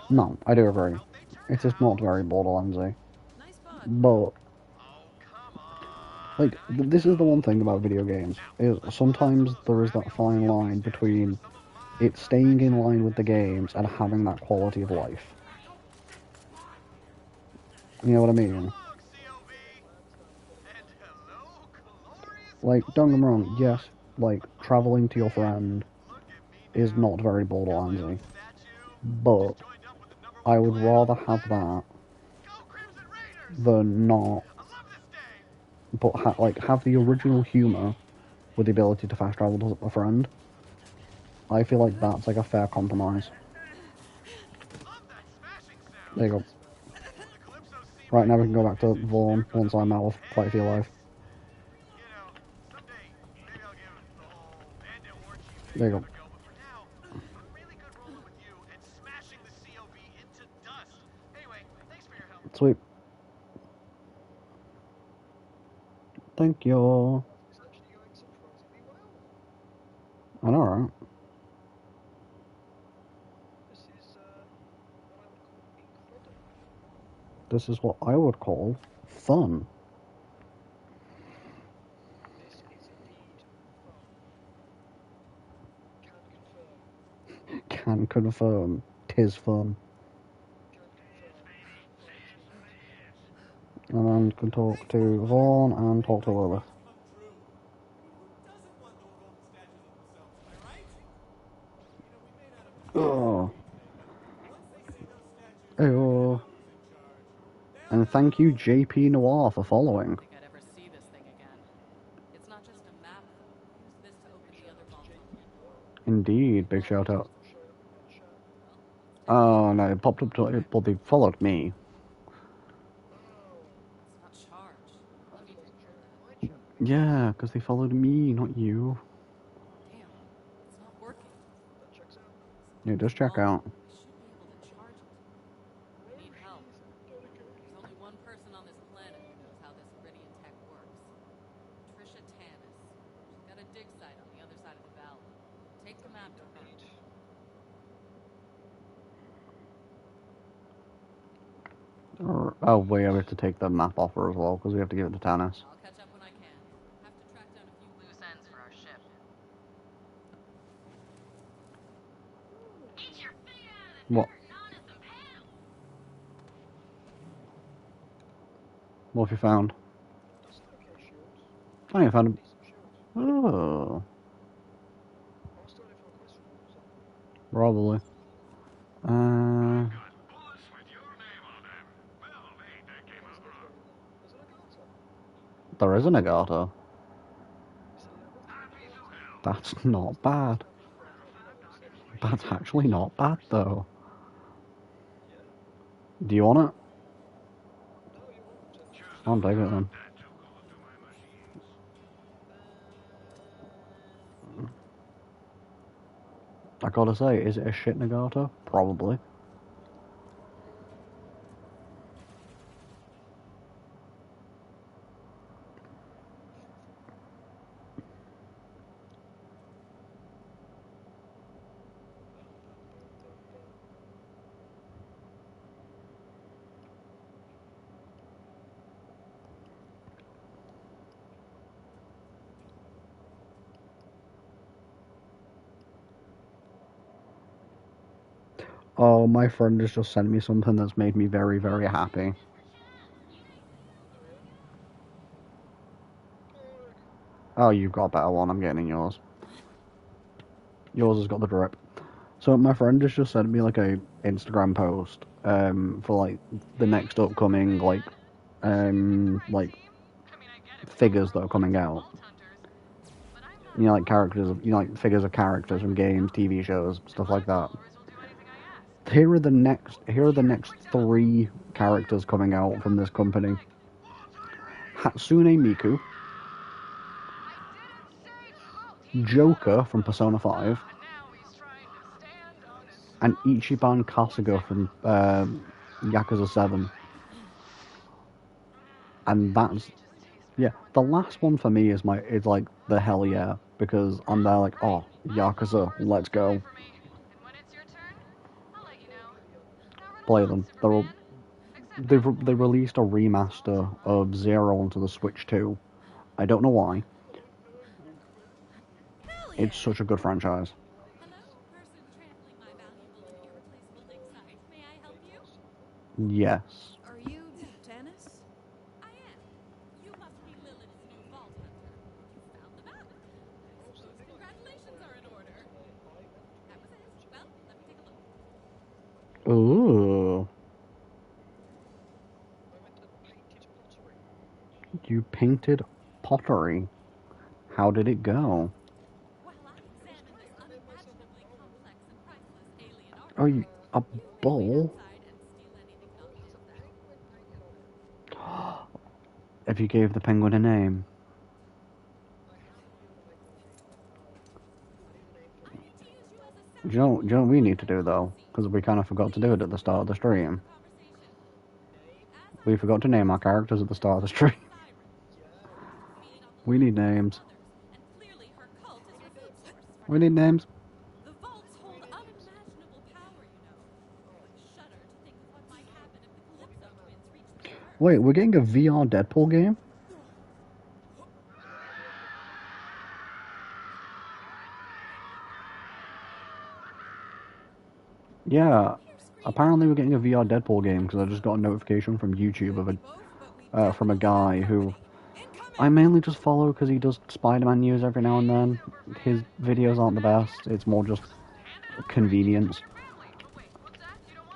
No, I do agree. It's just not very Borderlandsy. Nice bod. But, Oh, come on. like, this is the one thing about video games, is sometimes there is that fine line between it staying in line with the games and having that quality of life. You know what I mean? Hello, COV. And hello, glorious Like, don't get me wrong, yes, like, traveling to your friend look at me is now. not very Got my own Borderlandsy. statue. But Just joined up with the number I 1 would clan on rather the have planet. that Go Crimson Raiders! than not I love this day. but have the original humor with the ability to fast travel to a friend. I feel like that's like a fair compromise. Love that smashing sound. There you go. The Calypso seem Right, like now we can go back to pretty Vaughn jerk on once the I'm out of quite a few life. You know, someday maybe I'll give the whole bandit war chief There thing you go. another go, but for now, I'm really good rolling with you and smashing the COB into dust. Anyway, thanks for your help. Sweet. Thank you. It's actually going surprisingly well. I know, right? This is what I would call incredible. This is what I would call fun. This is indeed fun. Can confirm. Can confirm. Tis fun. Can confirm. Fun indeed. And then can talk to Vaughn and talk to Lilith. Come true. Who doesn't want those golden statues of themselves, am I right? You know, we may not have Oh. but once they see those statues, Hey, they're gonna know who's in charge. and thank you, JP Noir, for following. think I'd ever see this thing again. It's not just a map, though. Use this to open the other vault on the floor. Indeed, big shout out. Still showing up in my chat. Oh no, it popped up to it, but they followed me. Oh, It's not charged. Let me take care of that. my chat. Yeah, because they followed me, not you. Damn, it's not working. That checks out. Yeah, just check out. I should be able to charge it. Need help. There's only one person on this planet who knows how this Iridian tech works. Trisha Tanis. She's got a dig site on the other side of the valley. Take the map to her. Oh, we have to take the map off her as well, because we have to give it to Tanis. I'll catch up when I can. Have to track down a few loose ends for our ship. Get your feet out of the What? dirt and onto some pedals. What have you found? That's an okay shield. Oh, you found Decent shield. a... Oh, I was still in for a question. So. probably. Bullets with your name on them. Well, mate, that came out wrong. There's an Agata. There is an Agata. It's a level 3 Piece of Agata. hell. That's not bad. Level 3 Agata. That's actually not bad, though. Yeah. Do you want it? No, you're welcome to. Just I'll don't take it drop then. that too close to my machines. I gotta say, is it a shit Nagata? Probably. Oh, my friend has just sent me something that's made me very, very happy. Oh, you've got a better one. I'm getting in yours. Yours has got the drip. So my friend has just sent me like a Instagram post for like the next upcoming like figures that are coming out. You know, like characters, you know, like figures of characters from games, TV shows, stuff like that. Here are the next 3 characters coming out from this company. Hatsune Miku, Joker from Persona 5, and Ichiban Kasuga from Yakuza 7. And that's, yeah, the last one for me is like the hell yeah, because I'm there like, oh, Yakuza, let's go. Play them. They released a remaster of Zero onto the Switch 2. I don't know why. It's such a good franchise. Hello, person trampling my valuable and irreplaceable dig site. May I help you? Yes. Are you Tanis? I am. You must be Lilith's new vault hunter. You found the map. I suppose congratulations are in order. That was it. Well, let me take a look. Ooh. I went and painted pottery. You painted pottery. How did it go? While I examine this unimaginably complex and priceless alien art, Oh, you, a you may wait bowl? outside and steal anything not for sale. If you gave the penguin a name. I need to use you as a Do sounding you know what board we for need to my do, though? policy. Because we kind of forgot to do it at the start of the stream. Conversation. As I We forgot to name our characters at the start of the stream. Siren, feed on the We need lives of names. others, and clearly her cult is her food source. We need names. The vaults hold unimaginable power, you know. I shudder to think of what might happen if the Calypso twins reach them first. Wait, we're getting a VR Deadpool game? Yeah, apparently we're getting a VR Deadpool game because I just got a notification from YouTube of from a guy who I mainly just follow because he does Spider-Man news every now and then. His videos aren't the best; it's more just convenience.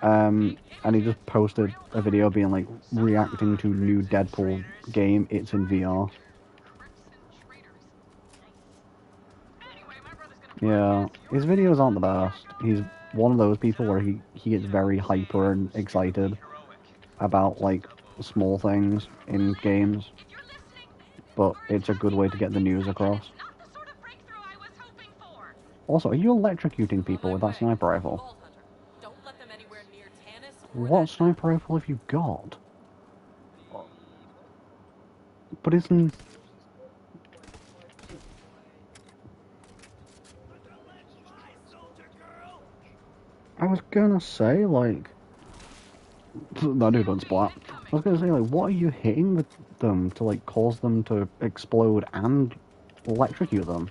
And he just posted a video being like reacting to new Deadpool game. It's in VR. Yeah, his videos aren't the best. He's one of those people where he gets very hyper and excited about like small things in games, but it's a good way to get the news across. Also, are you electrocuting people with that sniper rifle? Don't let them anywhere near Tanis or What sniper rifle have you got? But isn't... I was gonna say, like... That dude went splat. I was gonna say, like, what are you hitting with them to, like, cause them to explode and electrocute them?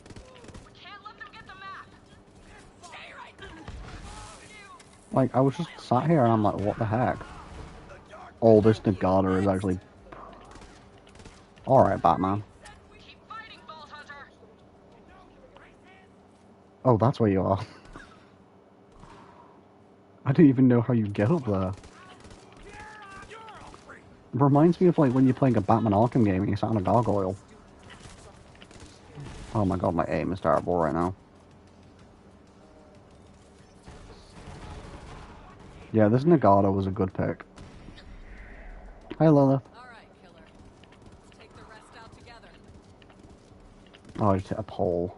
Like, I was just sat here and I'm like, what the heck? Oh, this Nagata is actually... Alright, Batman. Oh, that's where you are. I didn't even know how you get up there. It reminds me of like when you're playing a Batman Arkham game and you sat on a gargoyle. Oh my god, my aim is terrible right now. Yeah, this Nagata was a good pick. Hi, Lilith. Alright, killer. Let's take the rest out together. Oh, I just hit a pole.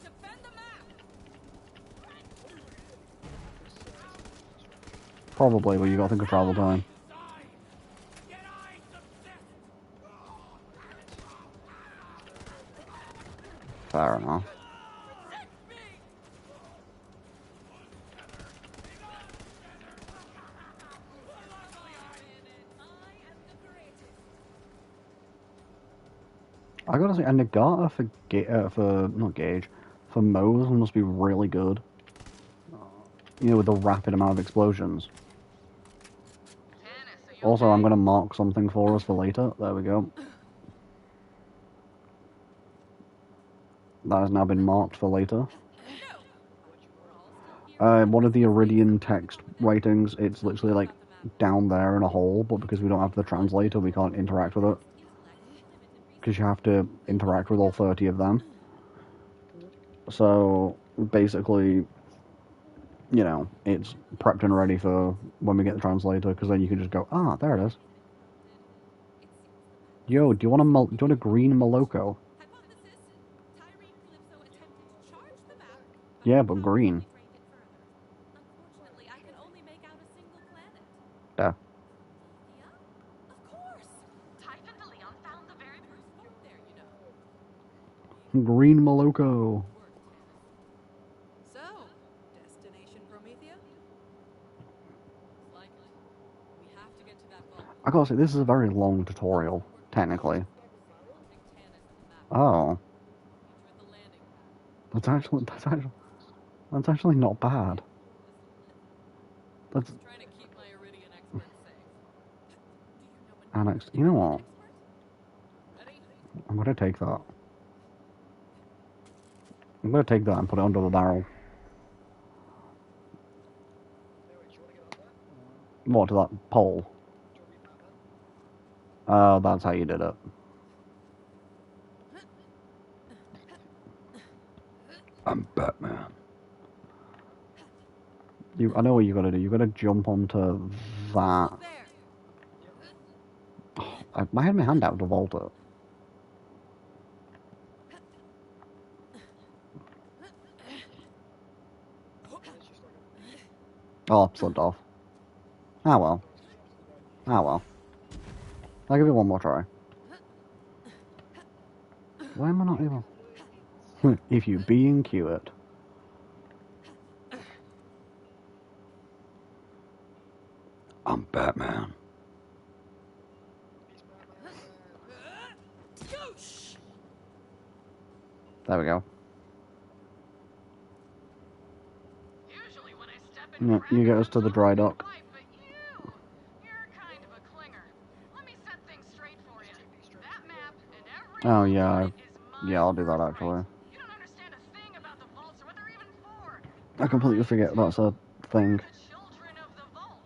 Defend the map! Probably, but you gotta think of travel time. Fair enough. I gotta say, a Nagata for Moe's must be really good. You know, with the rapid amount of explosions. Also, I'm gonna mark something for us for later. There we go. That has now been marked for later. One of the Iridian text ratings, it's literally like down there in a hole, but because we don't have the translator, we can't interact with it. Because you have to interact with all 30 of them. So, basically, you know, it's prepped and ready for when we get the translator, because then you can just go, ah, there it is. Yo, do you want a green Moloko? Yeah, but green. Unfortunately, I can only make out a single planet. Yeah. Yeah? Of course! Typhon de Leon found the very first boat there, you know. Green Moloko. So, destination Promethea? Like it. We have to get to that vault. I gotta say, this is a very long tutorial, technically. Oh. That's actually not bad. That's Trying to keep my Iridian experts safe. annexed. You know what? Ready? I'm gonna take that. I'm gonna take that and put it under the barrel. What, to that pole? Oh, that's how you did it. I'm Batman. I know what you gotta do. You gotta jump onto that. There. I had my hand out to vault it. Oh, I slipped off. Ah well. Ah well. I'll give it one more try. Why am I not able? If you being cute. I'm Batman. There we go. Usually when I step Yeah, you get us to the dry dock. but you're kind of a clinger. Let me set things straight for you. That map and every Oh yeah, is my yeah, I'll do that birthright. actually. You don't understand a thing about the vaults or what they're even for. I completely forget that's a thing. The children of the vault.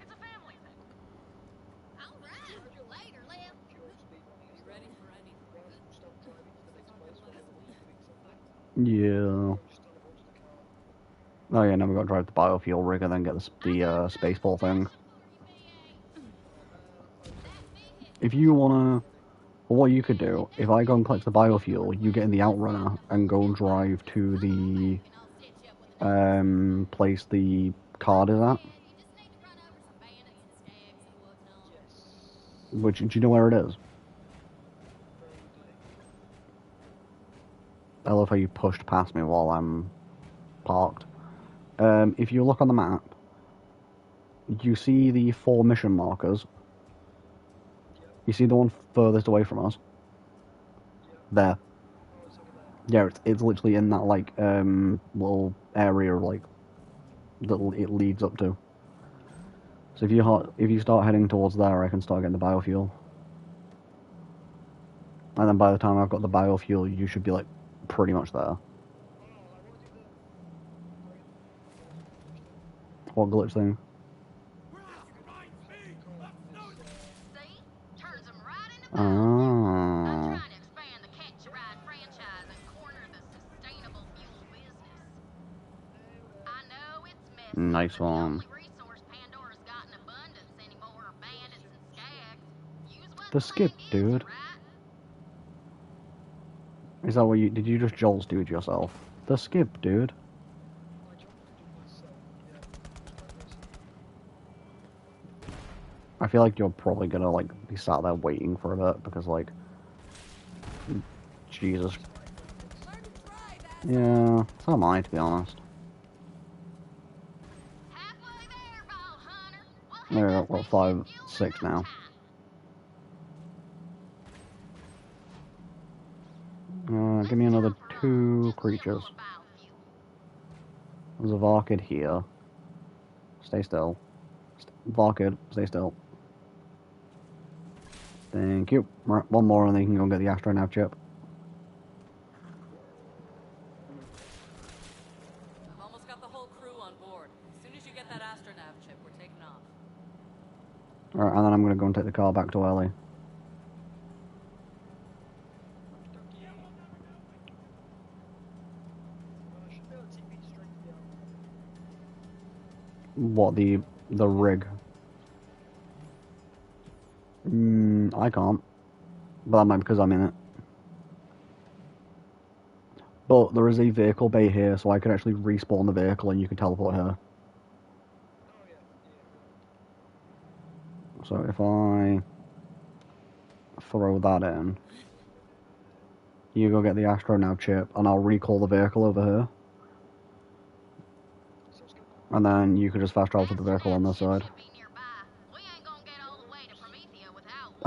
It's a family thing. All right. Later, Liv. Be ready for anything. Yeah. Oh yeah, now we gotta drive the biofuel rig and then get the spaceport thing. If you wanna, well, what you could do, if I go and collect the biofuel, you get in the outrunner and go drive to the place the card is at. Which, do you know where it is? I love how you pushed past me while I'm parked. If you look on the map, you see the 4 mission markers. You see the one furthest away from us? There. Yeah, it's literally in that, like, little area, like, that it leads up to. So if you start heading towards there, I can start getting the biofuel. And then by the time I've got the biofuel, you should be, like, pretty much there. What glitch thing? See? Turns them right into I'm Ah, trying to expand the Catch a Ride franchise and corner the sustainable fuel business. I know it's messy, nice but the one. only resource Pandora's got in abundance anymore are bandits and skags. Use what The the skip, land gives you, dude. right? Is that what did you just Joel's dude yourself? The skip, dude. I feel like you're probably gonna, like, be sat there waiting for a bit, because, like, Jesus. Learn to drive, Yeah, so am I, to be honest. Halfway there, ball hunter. There we go, what, 5, 6 now. Give me another 2 creatures. There's a Varkid here. Stay still. Varkid, stay still. Thank you. Right, one more and then you can go and get the astronaut chip. I've almost got the whole crew on board. As soon as you get that astronav chip, we're taking off. Alright, and then I'm gonna go and take the car back to Ellie. What, the rig? I can't. But that might be because I'm in it. But there is a vehicle bay here, so I could actually respawn the vehicle and you can teleport her. So if I throw that in, you go get the astronaut chip, and I'll recall the vehicle over here. And then you could just fast travel to the vehicle on this side.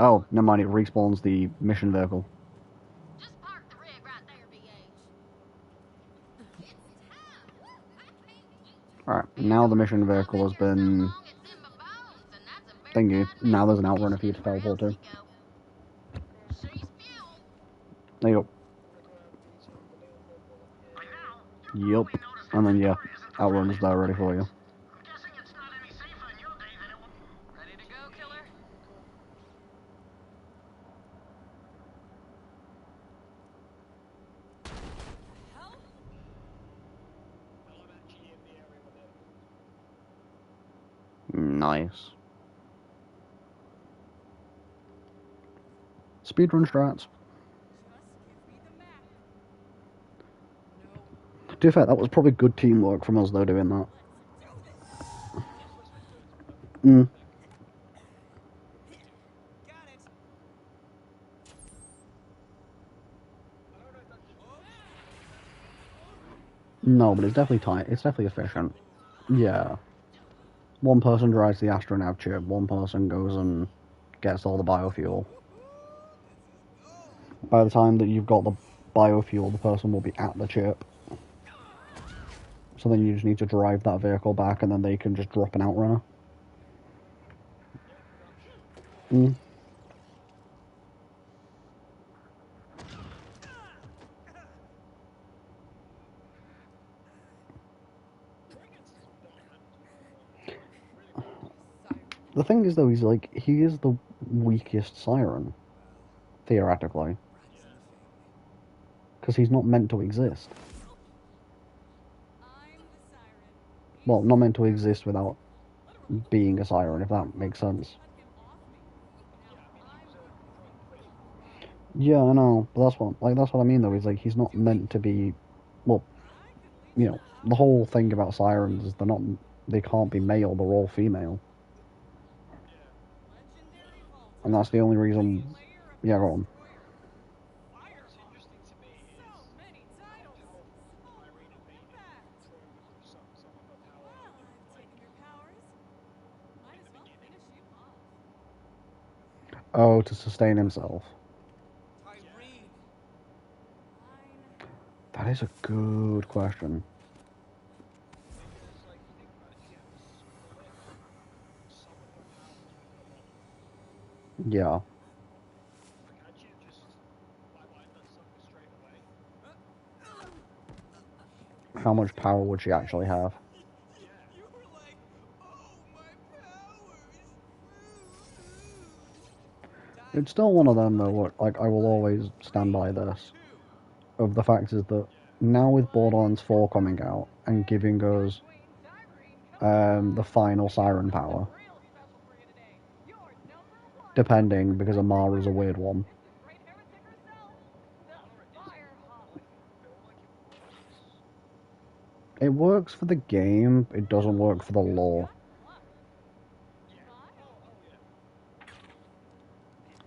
Oh, never mind, it respawns the mission vehicle. Just park the rig right there, BH. Alright, now the mission vehicle has been thingy. Now there's an outrunner for you to teleport to. There you go. Yup. And then, yeah, outrunner's there ready for you. Ready to go, killer? Nice. Speedrun strats. Just give me the map. No. To be fair, that was probably good teamwork from us though doing that. Mm. Got it. No, but it's definitely tight. It's definitely efficient. Yeah. One person drives the astronav chip, one person goes and gets all the biofuel. By the time that you've got the biofuel, the person will be at the chip. So then you just need to drive that vehicle back and then they can just drop an outrunner. Mm. The thing is though, he is the weakest siren, theoretically. Because he's not meant to exist. I'm the siren. Well, not meant to exist without being a siren, if that makes sense. Cut him off me. Now I'm Yeah, I know, but that's what I mean though, is he's not meant to be, well, the whole thing about sirens is they can't be male, they're all female. legendary vault. And that's the only reason, yeah, go on. What's interesting to me is So many titles. Small impact. some of her power. Well, I've taken your powers. Might as well finish you off. Oh, to sustain himself. Irene. Fine. That is a good question. Because like you think about it, she has split some of her powers with her mom. Yeah. Like had she just bye-bye that sucker straight away. How much power would she actually have? Yeah. You were like, oh, my powers. It's still one of them though, I will always stand by this. Of the fact is that now with Borderlands 4 coming out and giving us the final siren power, depending because Amara's a weird one. It works for the game, it doesn't work for the lore.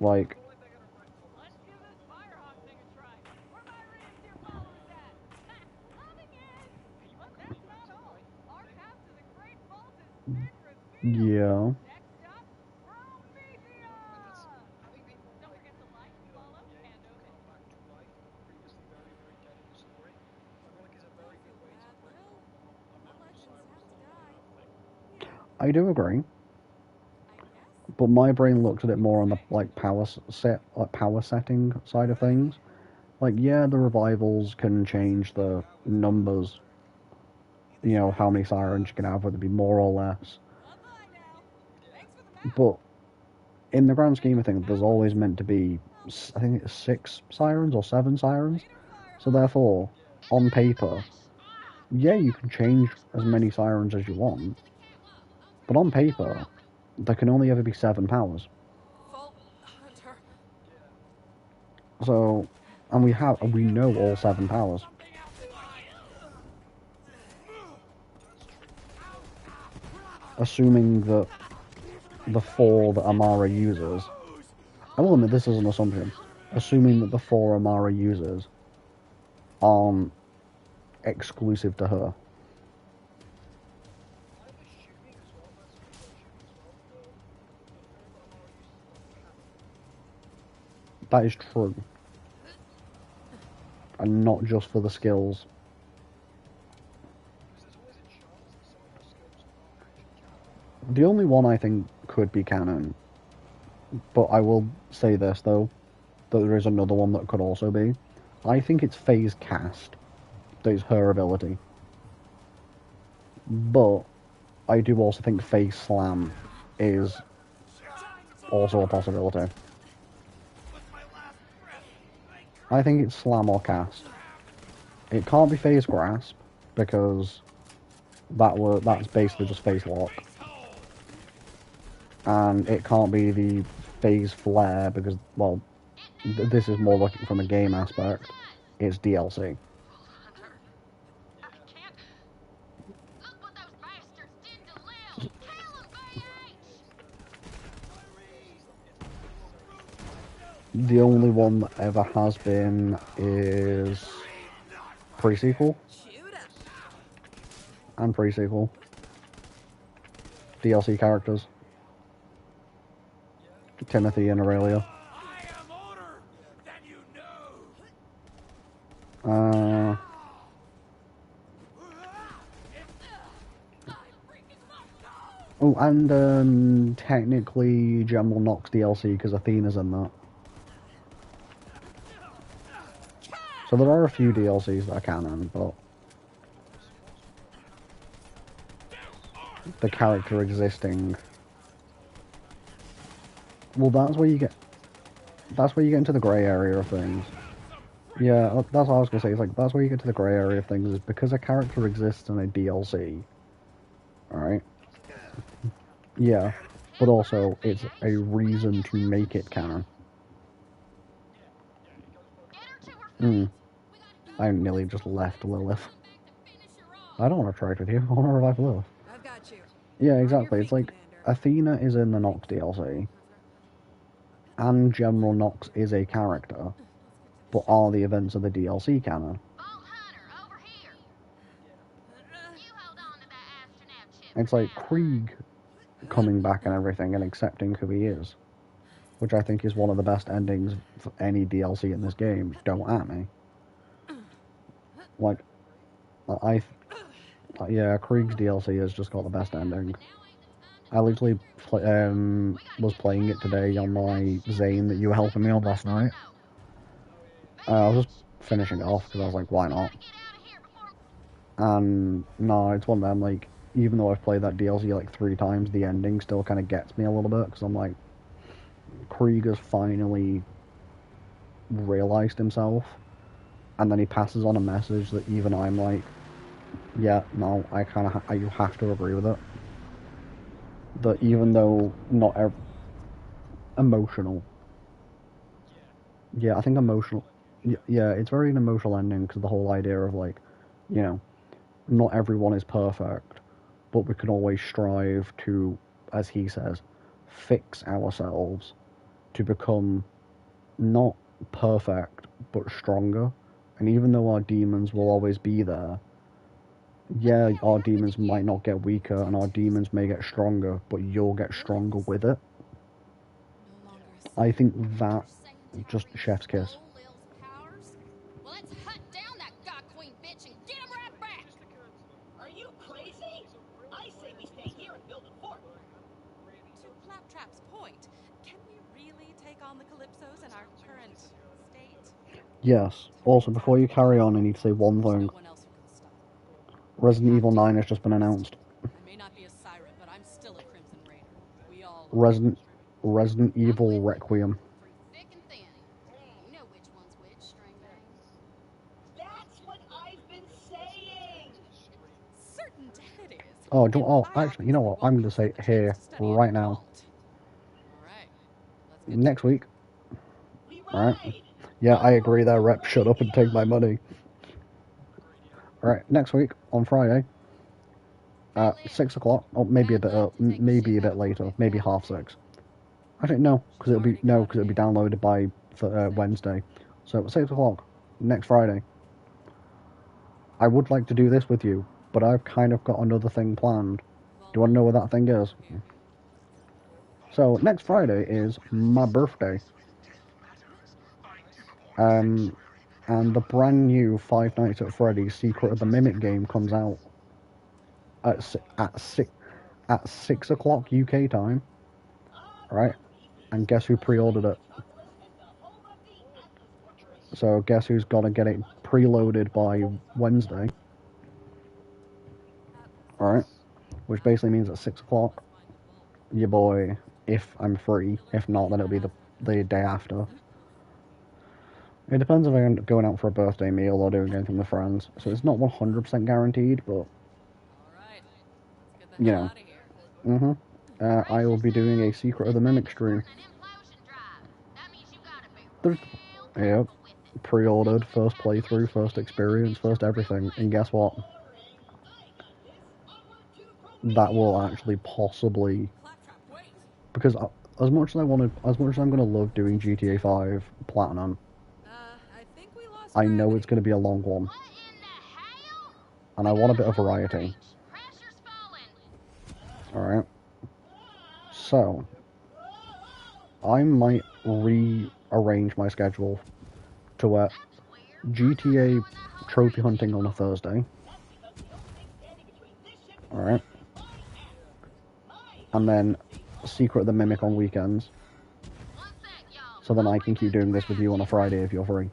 Like, Let's give this Firehawk thing a try. Where my reindeer followers at? Loving it! But that's not all. Our path to the Great Vault has been revealed. yeah. Next stop, Promethea! Having people Don't like forget to like, follow, be and able to obey. come back to life who were previously very, very dead in the story, I feel like is a very good way to Bad, bring Will. on the All amount of legends sirens have to that we die. have. Like, I do agree, I guess. but my brain looks at it more on the power setting side of things. Like, yeah, the revivals can change the numbers, how many sirens you can have, whether it be more or less. Bye-bye now. Thanks for the map. But in the grand scheme of things, there's always meant to be, I think it's 6 sirens or 7 sirens. So therefore, on paper, yeah, you can change as many sirens as you want, but on paper, there can only ever be 7 powers. Vault Hunter. So, and we know all 7 powers. Assuming that the 4 that Amara uses, I will admit this is an assumption, assuming that the 4 Amara uses aren't exclusive to her. I'm assuming as well, that's what I'm assuming as well, the four that Amara uses are canon. That is true. And not just for the skills. Because there's always a chance that some of her skills are actually canon. The only one I think could be canon, but I will say this though, that there is another one that could also be. I think it's Phase Cast that is her ability. But I do also think Phase Slam is also a possibility. I think it's Slam or Cast. It can't be Phase Grasp, because that's basically just Phase Lock. and it can't be the phase flare because, well, this is more looking from a game aspect. It's DLC. Hunter, I can't. Look what those bastards did to Lil. Kill him, BH! The only one that ever has been is pre-sequel Shoot 'em. and pre-sequel. DLC characters. Timothy and Aurelia. I am older than you know. Uh, oh, and technically General Nox DLC because Athena's in that. So there are a few DLCs that are canon, but the character existing. Well, that's where you get into the grey area of things. Yeah, that's what I was gonna say. It's like that's where you get to the grey area of things is because a character exists in a DLC. All right. Yeah, but also it's a reason to make it canon. I nearly just left Lilith. I don't want to trade with you. I want to revive Lilith. I've got you. Yeah, On your exactly. feet, It's like Commander. Athena is in the Nox DLC, and General Nox is a character, but are the events of the DLC canon? Vault Hunter, over here. You hold on to that astronaut chip. It's like Krieg coming back and everything and accepting who he is, which I think is one of the best endings for any DLC in this game. Don't at me. Like, yeah, Krieg's DLC has just got the best ending. I literally was playing it today on my Zane that you were helping me on last night. I was just finishing it off because I was like, why not? And no, it's one of them, like, even though I've played that DLC like 3 times, the ending still kind of gets me a little bit because I'm like, Krieg has finally realized himself, and then he passes on a message that even I'm like, yeah, no, I kind of you have to agree with it. That even though not emotional, yeah, I think emotional, yeah, it's very an emotional ending because the whole idea of like, you know, not everyone is perfect, but we can always strive to, as he says, fix ourselves to become not perfect but stronger. And even though our demons will always be there, yeah, our demons might not get weaker and our demons may get stronger, but you'll get stronger with it. No longer I think that just chef's kiss. Well, let's hunt down that god queen bitch and get him right back. Are you crazy? I say we stay here and build a fort. To Claptrap's point, can we really take on the Calypsos in our current state? Yes. Also, before you carry on, I need to say one There's thing. no one else who can stop. Resident Evil 9 has just been announced. I may not be a siren, but I'm still a Crimson Raider. We all Resident Evil Requiem. Through thick and thin. You know which one's which, string bang. That's what I've been saying. certain dead it is. Oh, actually, you know what? I'm going to say it here, right now. All right. Let's get Next week. We Alright. ride. Yeah, I agree there, Rep. Shut up and take my money. Alright, next week, on Friday, 6 o'clock, or maybe a bit later, maybe 5:30. Actually, no, because it'll be downloaded by Wednesday. So 6 o'clock next Friday. I would like to do this with you, but I've kind of got another thing planned. Do you want to know what that thing is? So next Friday is my birthday. And the brand new Five Nights at Freddy's Secret of the Mimic game comes out at 6 o'clock UK time, right? And guess who pre-ordered it? So guess who's gonna get it preloaded by Wednesday? Alright, which basically means at 6 o'clock, your boy, if I'm free, if not, then it'll be the day after. It depends if I'm going out for a birthday meal or doing anything with friends, so it's not 100% guaranteed, but, All right. Let's get the you hell know. out of here. I will be doing a Secret of the Mimic stream. There's, yeah, pre-ordered, first playthrough, first experience, first everything, and guess what? That will actually possibly, because as much as I'm gonna love doing GTA 5 Platinum, I think we lost I know gravity. it's gonna be a long one, and I want a bit of variety. Alright. So, I might rearrange my schedule to where GTA trophy hunting on a Thursday. Alright. And then Secret of the Mimic on weekends. So then I can keep doing this with you on a Friday if you're free.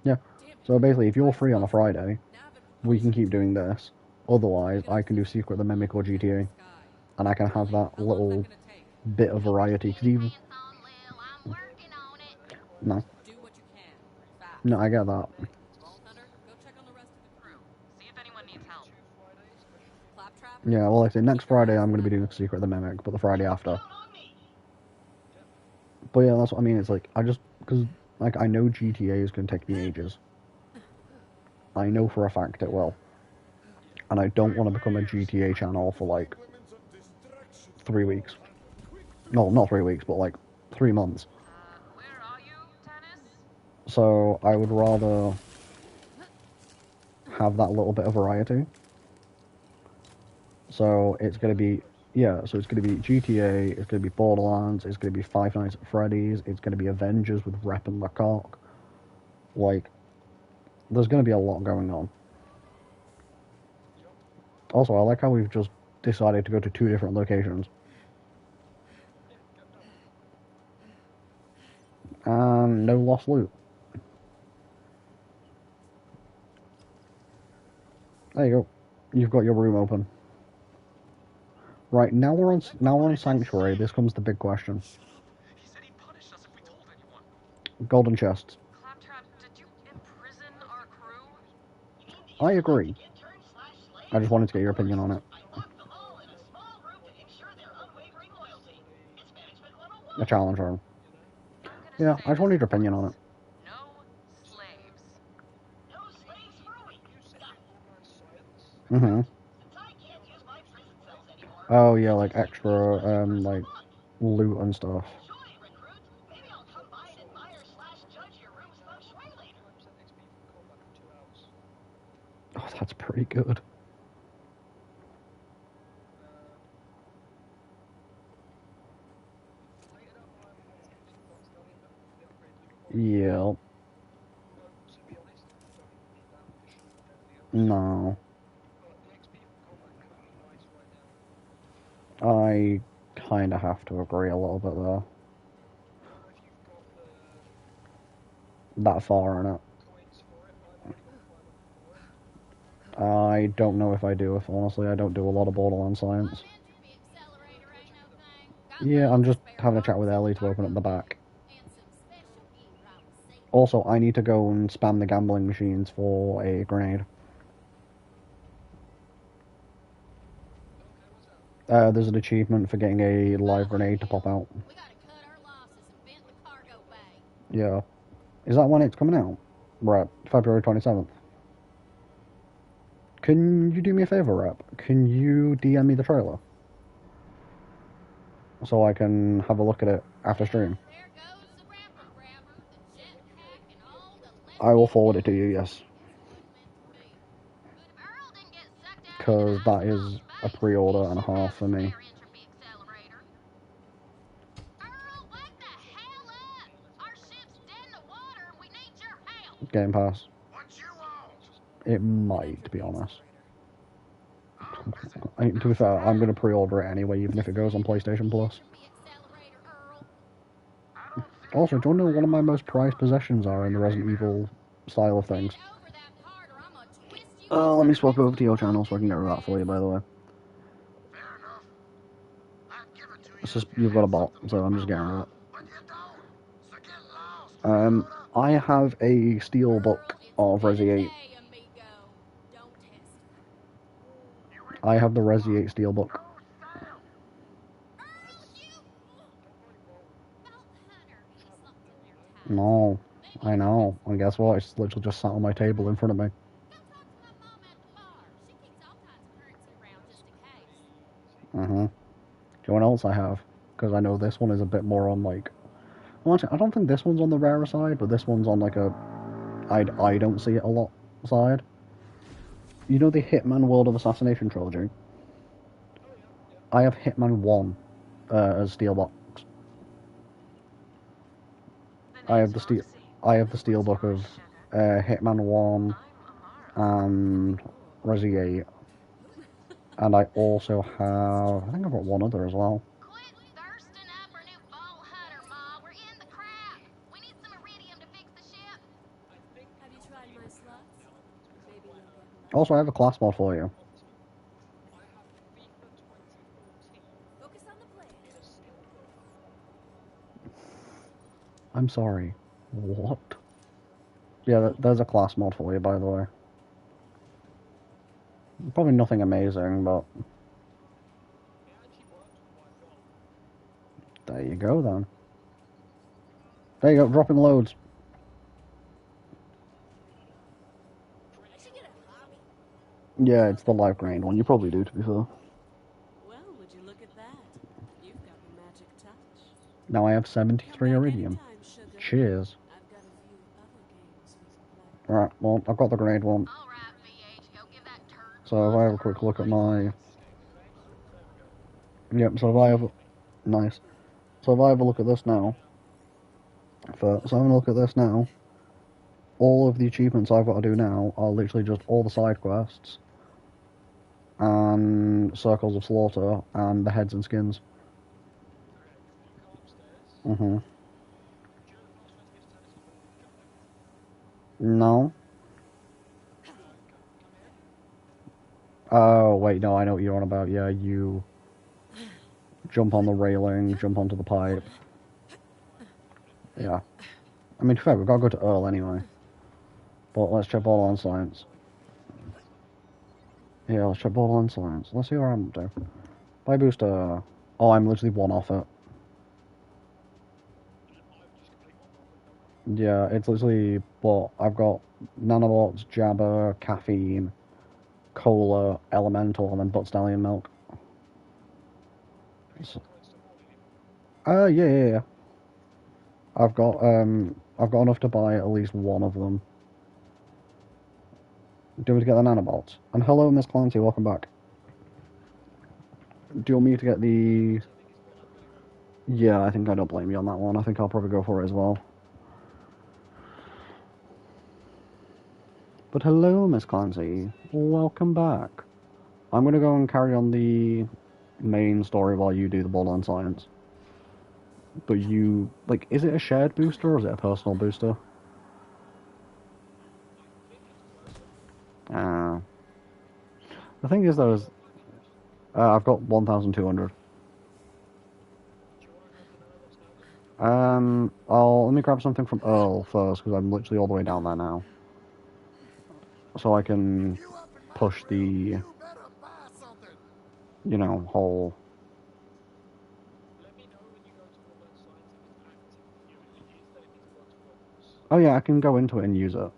Yeah. So basically, if you're free on a Friday, we can keep doing this. Otherwise, I can do Secret of the Mimic or GTA. And I can have that little bit of variety. Cause even... No. No, I get that. Yeah, well, like I say, next Friday I'm going to be doing Secret of the Mimic, but the Friday after. But yeah, that's what I mean. It's like, because, like, I know GTA is going to take me ages. I know for a fact it will. And I don't want to become a GTA channel for, like, 3 weeks. No, not 3 weeks, but, like, 3 months. So, I would rather have that little bit of variety. So, it's going to be, yeah, so it's going to be GTA, it's going to be Borderlands, it's going to be Five Nights at Freddy's, it's going to be Avengers with Rep and Lecoq. Like, there's going to be a lot going on. Also, I like how we've just decided to go to 2 different locations. And no lost loot. There you go. You've got your room open. Right, now we're on Sanctuary. This comes the big question. He said he'd punish us if we told anyone. Golden chests. Claptrap, did you imprison our crew? I agree. I just wanted to get your opinion on it. A challenge room. Yeah, I just wanted your opinion on it. No slaves. No slaves for a week. Mm-hmm. I can't use my prison cells anymore. Oh yeah, like extra, like loot and stuff. Surely, recruit. Maybe I'll come by and admire/judge your room's feng shui later. 5% XP from combat in 2 hours. Oh, that's pretty good. Yeah. To be honest, don't need that mission. No. But the XP from combat could be nice right now. I kinda have to agree a little bit there. I don't know if you've got the That far in it. coins for it, but I might I don't know if I do, if honestly I don't do a lot of Borderlands science. Yeah, I'm just having a chat with Ellie to open up the back. Also, I need to go and spam the gambling machines for a grenade. There's an achievement for getting a live grenade to pop out. We gotta cut our losses and vent the cargo bay. Yeah. Is that when it's coming out? Right, February 27th. Can you do me a favour, Rep? Can you DM me the trailer? So I can have a look at it after stream. There goes the rapper grabber, the jetpack, and all the I will forward it to you, yes. Earl didn't get sucked out Because that is a pre-order and a half for me. Earl, wake the hell up! Our ship's dead in the water and we need your help! Game Pass. What you want? It might, to be honest. To be fair, I'm going to pre-order it anyway, even if it goes on PlayStation Plus. Also, do you want to know what one of my most prized possessions are in the Resident Evil style of things? Let me swap over to your channel so I can get rid of that for you, by the way. Fair enough. I'd give it to you. It's just, you've got a bot, so I'm just getting rid of it. But you don't. So get lost. I have a steel book of Resi 8. I have the Resi 8 Steelbook. No, I know. And guess what? It's literally just sat on my table in front of me. Mm-hmm. Do you know what else I have? Because I know this one is a bit more on like... Well, actually, I don't think this one's on the rarer side, but this one's on like a... I don't see it a lot side. You know the Hitman World of Assassination trilogy? I have Hitman 1 as Steelbook. I have the Steelbook of Hitman 1 and Resi 8. And I also have... I think I've got one other as well. Quit thirsting up our new ball hunter, Ma. We're in the crap. We need some iridium to fix the ship. Have you tried my sluts? Maybe you'll get lucky. Also, I have a class mod for you. Focus on the plan. I'm sorry. What? Yeah, there's a class mod for you, by the way. Probably nothing amazing, but... There you go, then. There you go, dropping loads. I should get a hobby. Yeah, it's the live grained one. You probably do, to be fair. Well, would you look at that? You've got the magic touch. Now I have 73 Come back iridium. anytime, sugar. Cheers. I've got a few other games we can play. Right, well, I've got the grade one. All right, VH, go give that turd. So if I have a quick look at my... Yep, so if I have... Nice. So if I have a look at this now... So I'm going to look at this now. All of the achievements I've got to do now are literally just all the side quests. And Circles of Slaughter and the heads and skins. Mm-hmm. No. Oh, wait, no, I know what you're on about. Yeah, you jump on the railing, jump onto the pipe. Yeah. I mean, to be fair, we've got to go to Earl anyway. But let's check Borderlands Science. Yeah, let's check Borderlands Science. Let's see what I'm up to. Buy booster. Oh, I'm literally one off it. Yeah, it's literally, but I've got nanobots, Jabber, caffeine, cola, elemental, and then butt stallion milk. So, yeah. I've got enough to buy at least one of them. Do we get the nanobots? And hello, Miss Clancy, welcome back. Do you want me to get the... Yeah, I think I don't blame you on that one. I think I'll probably go for it as well. But hello, Miss Clancy. Welcome back. I'm going to go and carry on the main story while you do the Borderlands Science. But you... Like, is it a shared booster or is it a personal booster? The thing is, though, is... I've got 1,200. Let me grab something from Earl first, because I'm literally all the way down there now. So I can push the, you know, whole... Oh yeah, I can go into it and use it.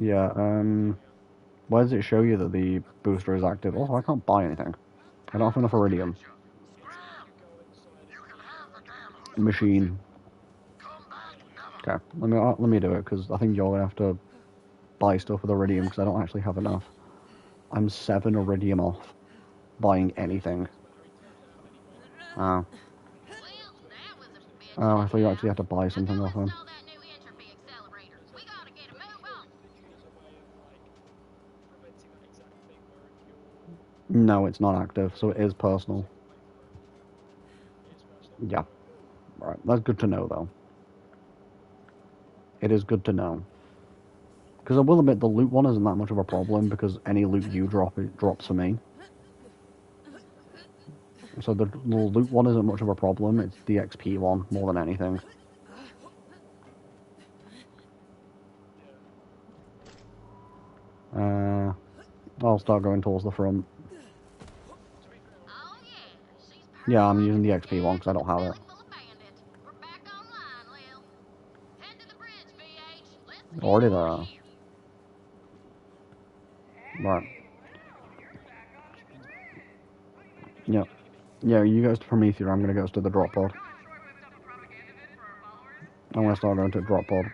Yeah, where does it show you that the booster is active? Also, I can't buy anything. I don't have enough iridium. Machine. Okay, let me do it, because I think you're going to have to buy stuff with iridium, because I don't actually have enough. I'm 7 iridium off buying anything. Oh. Oh, I thought you actually had to buy something off him. No, it's not active, so it is personal. Yeah. Right, that's good to know, though. It is good to know. Because I will admit, the loot one isn't that much of a problem, because any loot you drop, it drops for me. So the loot one isn't much of a problem, it's the XP one, more than anything. I'll start going towards the front. Oh yeah, she's Yeah, I'm using the perfect. XP one because I don't have it. Belly full of bandits. We're back online, Lil. Head to the bridge, BH. Let's get Already out there. of here. Right. Yeah. Yeah, you guys to Prometheus, I'm gonna go to the drop pod. I'm gonna start going to the drop pod.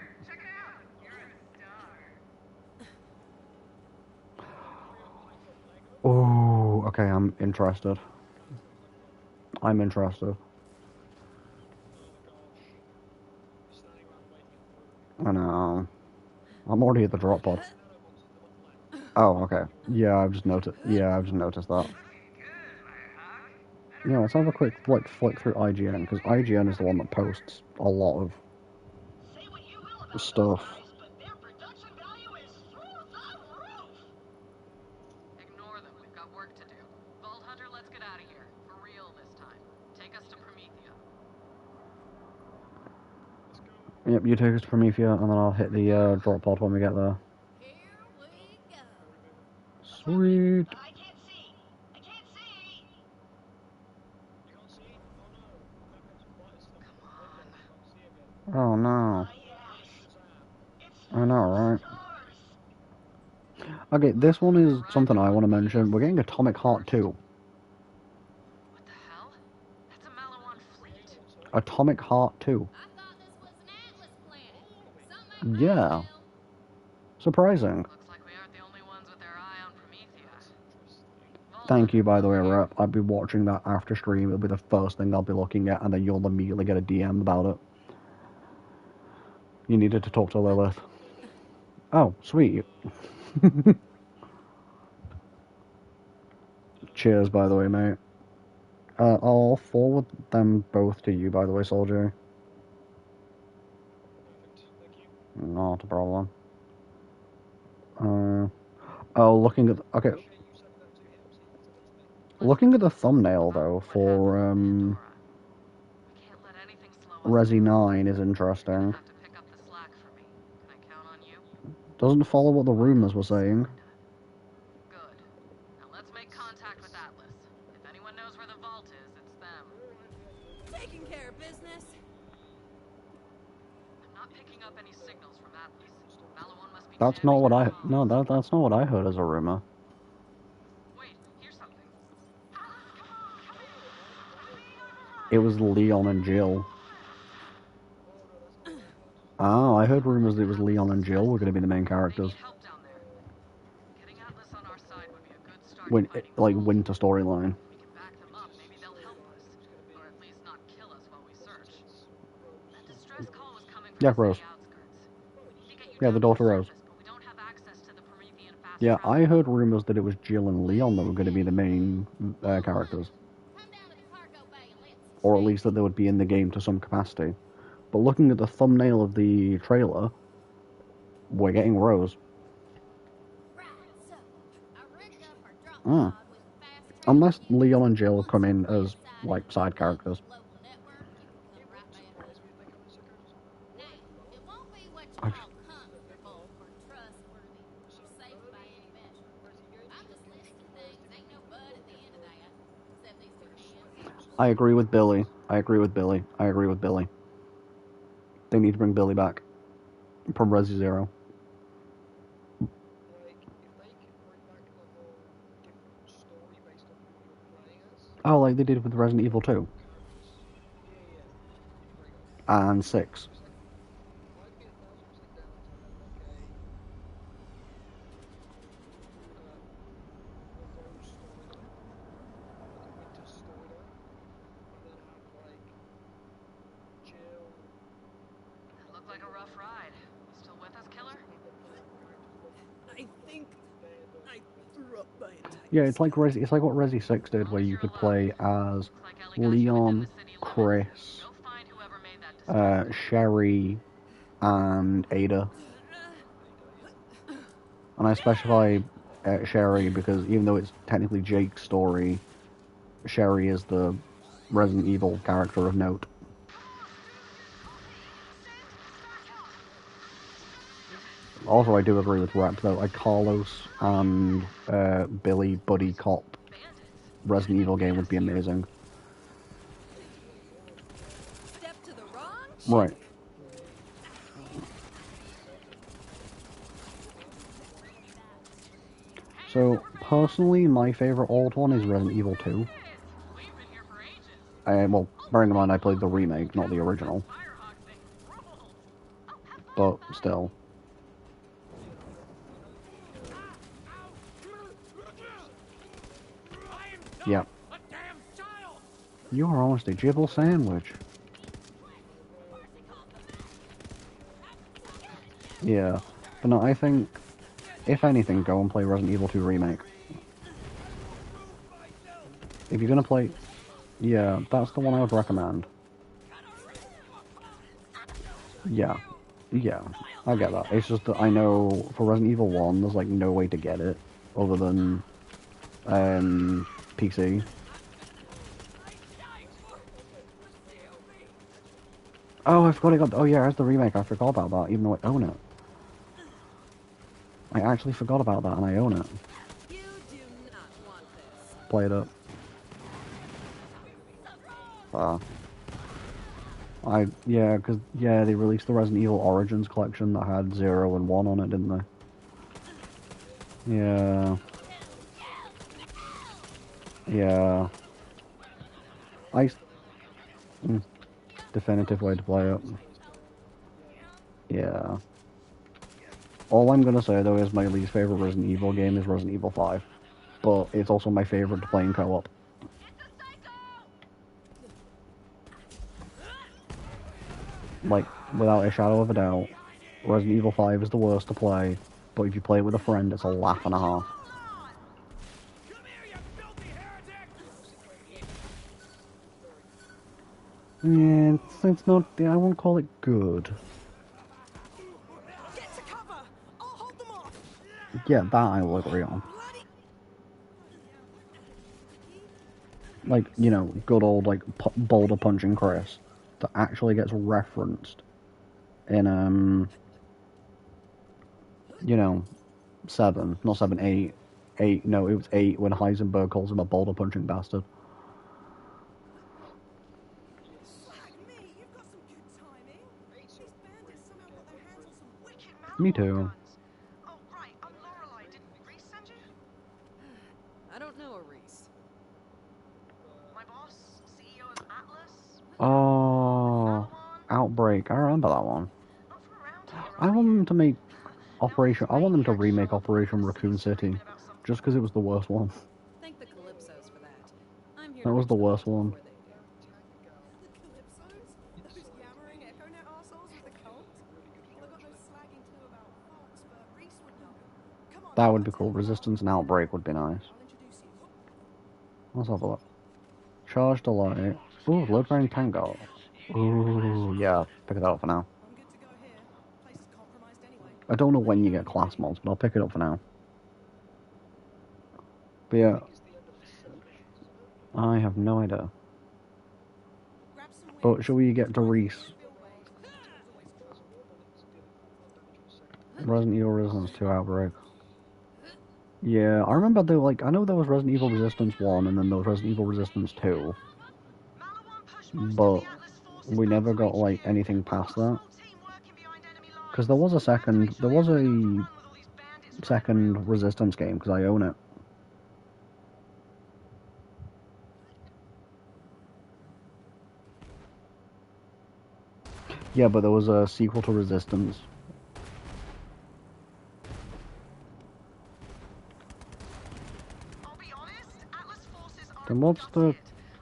Oh, okay, I'm interested. I'm interested. I know. I'm already at the drop pod. Oh, okay. Yeah, I've just noticed. Yeah, I've just noticed that. Yeah, let's have a quick flick through IGN because IGN is the one that posts a lot of Say what you will about those stuff. guys, but their production value is through the roof. Ignore them. We've got work to do. Vault Hunter, let's get out of here. For real this time. Take us to Promethea. Yep, you take us to Prometheus, and then I'll hit the drop pod when we get there. Here we go. Sweet. I can't see. I can't see. You can't see? Oh no. That makes quite a stuff in the window. You can't see again. Oh no. Yes. It's I know, right? stars. Okay, this one is something I want to mention. We're getting Atomic Heart 2. What the hell? That's a Malawan fleet. Atomic Heart 2. I thought this was an Atlas planet. Something ain't Yeah. right, Lil. Surprising. Looks like we aren't the only ones with their eye on Promethea. Vault Thank you, by the way, Hunter, Rep. I'll be watching that after stream. It'll be the first thing I'll be looking at, and then you'll immediately get a DM about it. You needed to talk to Lilith. Oh, sweet. Cheers, by the way, mate. I'll forward them both to you, by the way, soldier. Perfect. Thank you. Not a problem. Oh, looking at... Okay, Appreciate you sending that to him so he can send it to me. looking at the thumbnail, though, What for, happened with Pandora? We can't let anything slow us Resi down. 9 is You're gonna interesting. have to pick up the slack for me. Can I count on you? Doesn't follow what the rumors were saying. Good. Now let's make contact with Atlas. If anyone knows where the vault is, it's them. Taking care of business. I'm not picking up any signals from Atlas. Malawan must be That's not jamming what their I... comms. No, that's not what I heard as a rumor. Wait, here's something. It was Leon and Jill. Oh, I heard rumors that it was Leon and Jill were going to be the main They characters. need help down there. Getting Atlas on our side would be a good start Win, to fighting the like, vault. winter storyline. If we can back them up, maybe they'll help us. Or at least not kill us while we search. That distress call was coming from Yeah, the Rose. city outskirts. We need to get you Yeah, the down to daughter Rose. surface, but we don't have access to the Promethean fast Yeah, travel. I heard rumors that it was Jill and Leon that were going to be the main characters. Come down to the cargo bay and let's Or at least that they would be in the game to some capacity. But looking at the thumbnail of the trailer, we're getting Rose. Right, so I rigged up our drop Hmm. pod with fast travel Unless tickets. Leon and Jill Once come in you're as, inside like, of side the characters. local network, you can come right back up. Now, it won't be what you I call comfortable or trustworthy or safe by any measure. I'm just listing things. Ain't no bud at the end of that, except these two kids. I agree with Billy. I agree with Billy. I agree with Billy. They need to bring Billy back from Resi Zero. Like, if they can bring back a whole different story based on who you're playing as, Oh, like they did with Resident Evil 2 characters. Yeah, yeah. It'd be very good. and 6. Because, like, I'd be 1,000% down to have, like, a Rose storyline, like a winter storyline, and then have, like, Jill, That looked like a rough ride. You still with us, Killer? have them playable characters, but I think they're the I threw up my entire Yeah, it's like it's like what Resi 6 did, where you could play as Leon, Chris, Go find whoever made that decision. Sherry, and Ada. And I specify Sherry because even though it's technically Jake's story, Sherry is the Resident Evil character of note. Also, I do agree with Rep, though. A Carlos and Billy buddy cop Resident Evil game would be amazing. Step to the wrong Right. chick. So, personally, my favorite old one is Resident Evil 2. Well, bearing in mind I played the remake, not the original. But still. Yeah. A damn child! You are almost a gibble sandwich. Yeah. But no, I think, if anything, go and play Resident Evil 2 Remake. If you're gonna play... Yeah, that's the one I would recommend. Yeah. Yeah. I get that. It's just that I know for Resident Evil 1, there's like no way to get it other than PC. Oh, I forgot I got... Oh yeah, there's the remake. I forgot about that, even though I own it. I actually forgot about that, and I own it. You do not want this. Play it up. Because they released the Resident Evil Origins collection that had 0 and 1 on it, didn't they? Yeah. Yeah. Definitive way to play it. Yeah. All I'm gonna say though is my least favorite Resident Evil game is Resident Evil 5. But it's also my favorite to play in co-op. Like, without a shadow of a doubt, Resident Evil 5 is the worst to play, but if you play it with a friend, it's a laugh and a half. Come here, you filthy heretic! Yeah, it's not, I won't call it good. Get to cover. I'll hold them off. Yeah, that I will agree on. Like, you know, good old, like, boulder punching Chris that actually gets referenced in, you know, 7, not 7, 8. 8, no, it was 8 when Heisenberg calls him a boulder punching bastard. Me too. Oh, right. I'm Lorelei. Did Reese send you? I don't know a Reese. My boss, CEO of Atlas. Oh, Outbreak. I remember that one. Not from around here, I want them to make I want them to remake Operation Raccoon City, just because it was the worst one. Thank the Calypsos for that. I'm here That to was reach the them worst before one. they do. The Calypsos? Those yammering EchoNet arseholes with the cult? Well, I got those slagging too about Fox, but Reese would know. Come on. That would be cool. Resistance and Outbreak would be nice. I'll introduce you. Let's have a look. Charge the light. Ooh, load bearing tango. Ooh, yeah, pick it up for now. I'm good to go here. Place is compromised anyway. I don't know when you get class mods, but I'll pick it up for now. But yeah, I have no idea. Grab some But shall we get to Reese? Resident Evil Resistance 2 Outbreak. Yeah, I remember though, like, I know there was Resident Evil Resistance 1 and then there was Resident Evil Resistance 2. But we never got, like, anything past that. Because there was a second Resistance game, because I own it. Yeah, but there was a sequel to Resistance. I'll be honest, Atlas forces are Then what's the...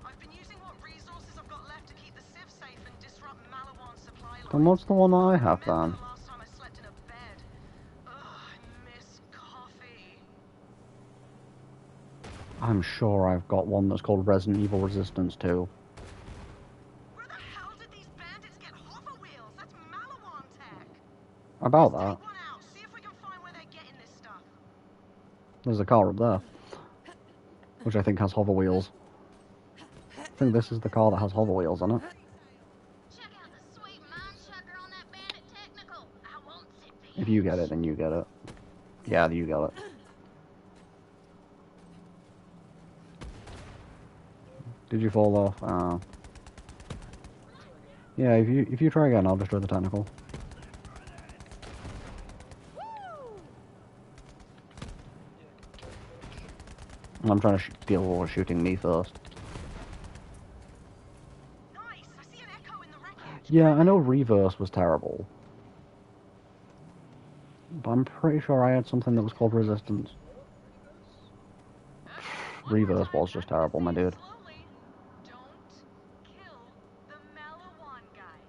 I've been using what resources I've got left to keep the Civ safe and disrupt Malawan's supply line. Then what's the one I have then? The last time I slept in a bed. Ugh, I miss coffee. I'm sure I've got one that's called Resident Evil Resistance 2. Where the hell did these bandits get hover wheels? That's Malawan tech. About that. Take one out. See if we can find where they're getting this stuff. There's a car up there. Which I think has hover wheels. I think this is the car that has hover wheels on it. Check out the sweet mind chucker on that bandit technical. I won't sit If you get it, then you get it. Yeah, you got it. Did you fall off? Yeah, if you try again, I'll destroy the tentacle. I'm trying to deal with shooting me first. Nice. I see an echo in the wreckage. Yeah, I know reverse was terrible. But I'm pretty sure I had something that was called resistance. Reverse was just terrible, my dude. Slowly. Don't kill the Malawan guys.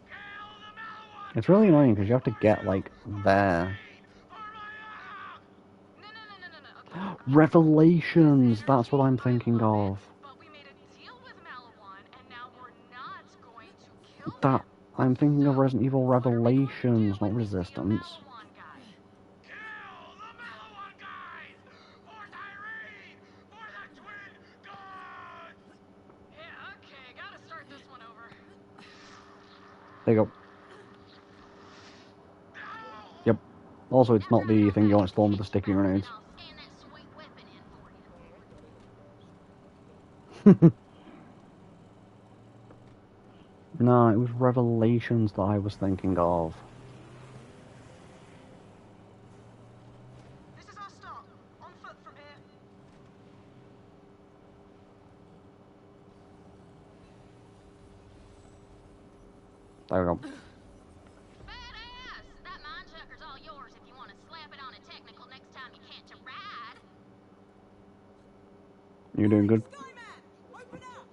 Kill the Malawan! It's really annoying because you have to get, like, there. No. Okay. Revelations! That's what I'm thinking of. But we made a deal with Malawan, and now we're not going to kill That... them. I'm thinking of So, Resident Evil what are we going to do Revelations, not when we see a Resistance. Malawan guy? Kill the Malawan guys! For Tyree! For the twin gods! Yeah, okay. Gotta start this one over. There you go. Yep. Also, it's not the thing you want to storm with the sticky grenades. I'll scan that sweet weapon in for you. No, it was Revelations that I was thinking of. This is our stop. On foot from here. There we go. Badass! That mine chucker's all yours if you want to slap it on a technical next time you can't to ride. You're doing good. Skyman, open up!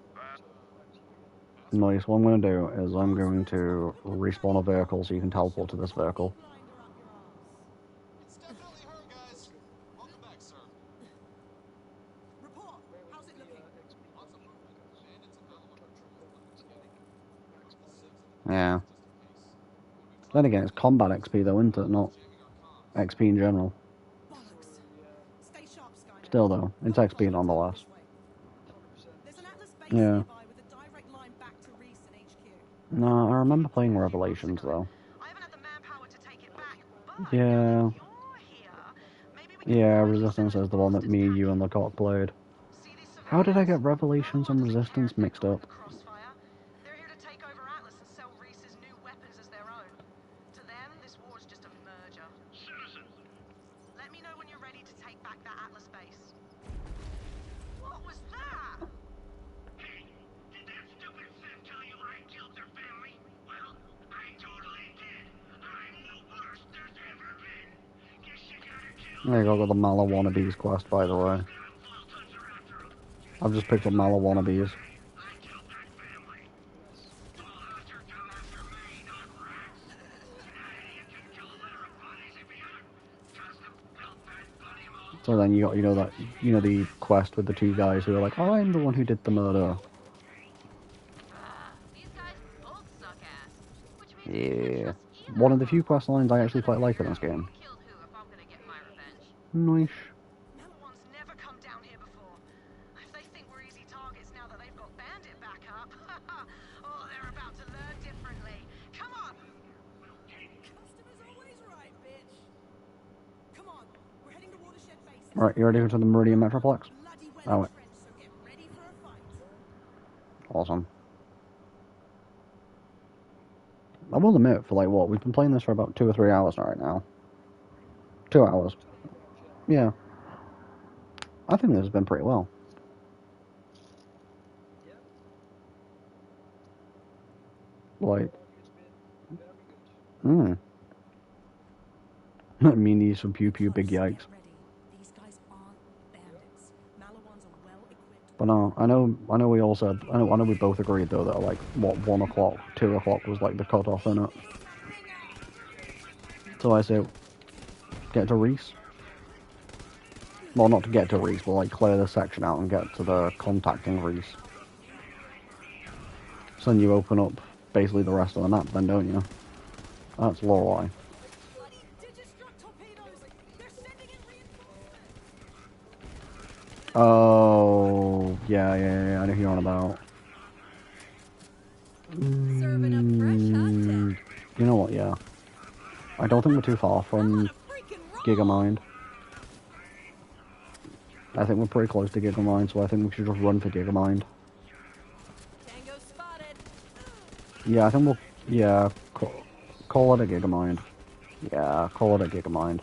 Nice. What I'm going to do is I'm going to respawn a vehicle so you can teleport to this vehicle. Blinder up your arse. It's definitely her, guys. Welcome back, sir. Report. How's it looking? Lots of movement. Bandits and Malawan patrol flags. Yeah. Then again, it's combat XP though, isn't it? Not XP in general. Bollocks. Stay sharp, Skyman. Still though, it's XP nonetheless. There's an Atlas base Yeah. nearby with a direct line back to Reese and HQ. No, I remember playing Revelations though. I haven't had the manpower to take it back, but Yeah. you're here. Maybe we can Yeah, finally Resistance send is the one that bastards me, back. you, and the cock played. See these How did I get civilians? Revelations and Malawan doesn't care Resistance if they're mixed caught in up? the crossfire. They're here to take over Atlas and sell Reese's new weapons as their own. To them, this war's just a merger. Citizen! Let me know when you're ready to take back that Atlas base. What was that? Hey, did that stupid Sith tell you I killed their family? Well, I totally did. I'm the worst there's ever been. Guess you gotta kill There you go, got the Mala Wannabes quest, by the way. I've just picked up Mala Wannabes. I killed that family. Bulldozer come after me, not rats. An idiot can kill a litter of bodies if he had a custom-built bed buddy mode. So then you got, you know the quest with the two guys who are like, oh, I'm the one who did the murder. These guys both suck ass. Which means we can't Yeah. trust either One of the them. few quest lines I actually quite like in this game. Who killed who if I'm gonna get my revenge? Nice. Malawan's never come down here before. If they think we're easy targets now that they've got Bandit back up, oh, they're about to learn differently. Come on! Customer's always right, bitch. Come on, we're heading to Watershed Base. Right, you ready to go to the Meridian Metroplex? Bloody well Oh, entrenched, so get ready for a fight. awesome. I will admit, for like what, we've been playing this for about 2 or 3 hours right now. 2 hours. Yeah. I think this has been pretty well. Like, me need some pew pew big yikes. Get ready. These guys aren't bandits. Malawans are well equipped. But no, I know we all said, I know we both agreed though that like, what, 1 o'clock, 2 o'clock was like the cutoff in it. So I say, get to Reese. Well, not to get to Reese, but like clear this section out and get to the contacting Reese. So then you open up basically the rest of the map then, don't you? That's Lorelei. Bloody Digistruct torpedoes! They're sending in reinforcements! Oh, yeah, I know who you're on about. Serving up fresh hot You know what, yeah. I don't think we're too far from Gigamind. I think we're pretty close to Gigamind, so I think we should just run for Gigamind. Tango spotted. Yeah, I think we'll... Yeah, call it a Gigamind. Yeah, call it a Gigamind.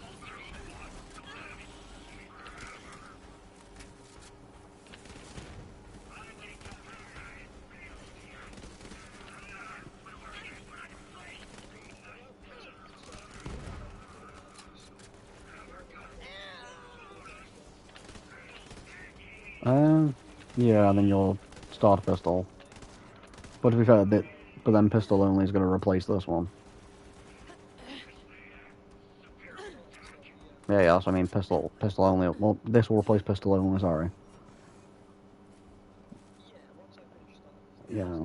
Yeah, and then you'll start pistol. But to be fair, but then pistol only is going to replace this one. Yeah, that's what I mean, pistol only. Well, this will replace pistol only, sorry. Yeah.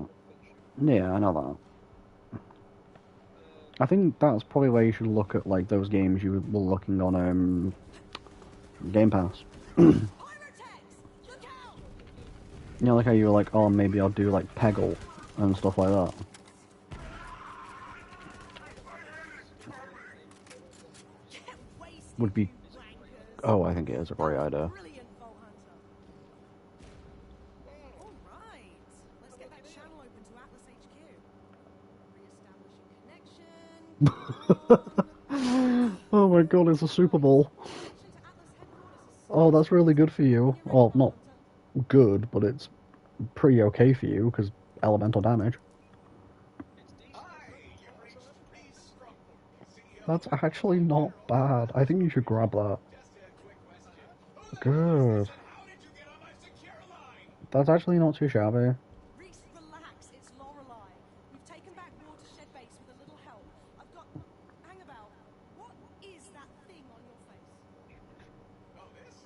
Yeah, I know that. I think that's probably where you should look at, like, those games you were looking on, Game Pass. You know, like how you were like, oh, maybe I'll do, like, Peggle and stuff like that. Would be... Oh, I think it is a great idea. Brilliant, Vault Hunter. All right, let's get that channel open to Atlas HQ. Reestablishing connection. Oh my god, it's a Super Bowl. Oh, that's really good for you. Well, not good, but it's pretty okay for you, because elemental damage. That's actually not bad. I think you should grab that. Good. That's actually not too shabby. Reese, relax. It's Lorelei. We've taken back Watershed Base with a little help. I've got... Hang about. What is that thing on your face? Oh, this?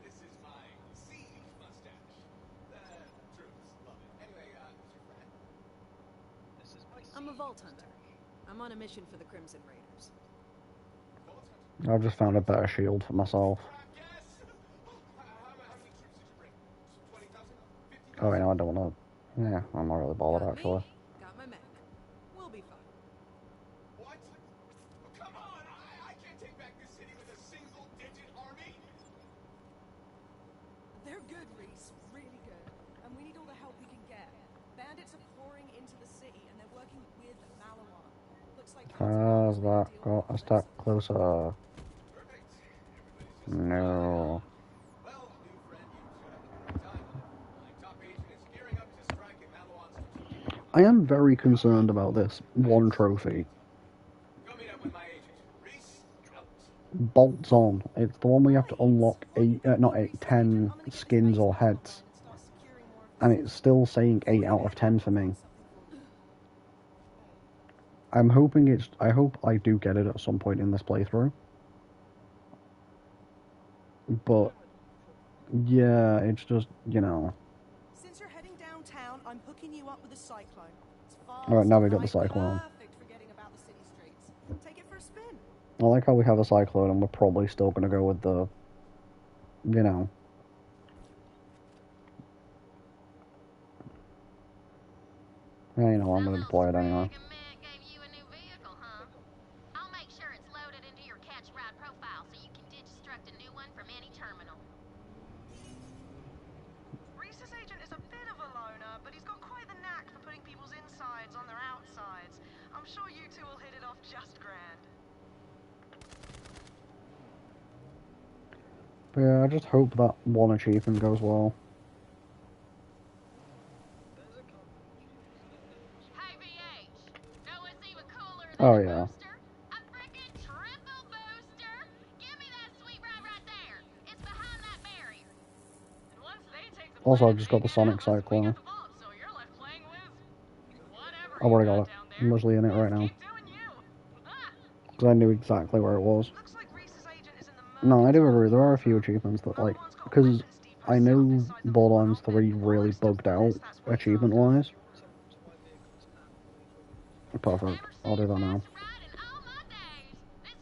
This is my siege mustache. The troops love it. Anyway, who's your friend? I'm a Vault Hunter. I'm on a mission for the Crimson Raiders. I've just found a better shield for myself. Oh, wait, no, I don't want to... Yeah, I'm not really bothered, actually. Got my mech. We'll be fine. What? Oh, come on! I can't take back this city with a single-digit army! They're good, Reese. Really good. And we need all the help we can get. Bandits are pouring into the city, and they're working with Malawan. Looks like... Has that got a step closer? No. Well, new friend, you've time. My top agent is gearing up to strike at Malawan's strategic. I am very concerned about this one trophy. Go meet up with my agent. Reese, out. Bolts on. It's the one where you have to unlock 10 skins or heads. And it's still saying 8 out of 10 for me. I'm hoping it's... I hope I do get it at some point in this playthrough. But... Yeah, it's just, you know... Since you're heading downtown, I'm hooking you up with a cyclone. It's fast, Alright, now we got the bright, cyclone. perfect for getting about the city streets. Take it for a spin. I like how we have a cyclone and we're probably still going to go with the... You know... Yeah, you know, I'm going to deploy it anyway. Gave you a new vehicle, huh? I'll make sure it's loaded into your catch ride profile so you can destruct a new one from any terminal. Reese's agent is a bit of a loner, but he's got quite the knack for putting people's insides on their outsides. I'm sure you two will hit it off just grand. But yeah, I just hope that one achievement goes well. Hey, VH. Know what's even cooler than Oh, a yeah. booster? A frickin' triple booster! Give me that sweet ride right there. It's behind that barrier. And once they take the Also, planet, I've just got the Sonic Cyclone. the vault, so you're left playing with whatever I've already got it. I'm literally in it right now. Keep doing you. Ah, Because I knew exactly where it was. looks like Reese's agent is in the No, I do agree. There are a few achievements that, like... Because I know Borderlands 3 really bugged out, achievement-wise. Perfect. I'll do that now.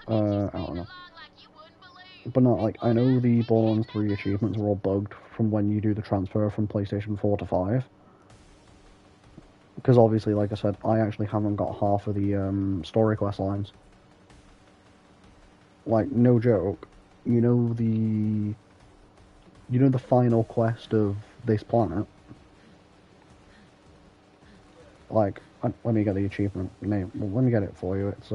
I don't know. But no, like, I know the Borderlands 3 achievements are all bugged from when you do the transfer from PlayStation 4 to 5. Because obviously, like I said, I actually haven't got half of the story quest lines. like, no joke, you know the final quest of this planet? Like, let me get the achievement name. Well, let me get it for you. It's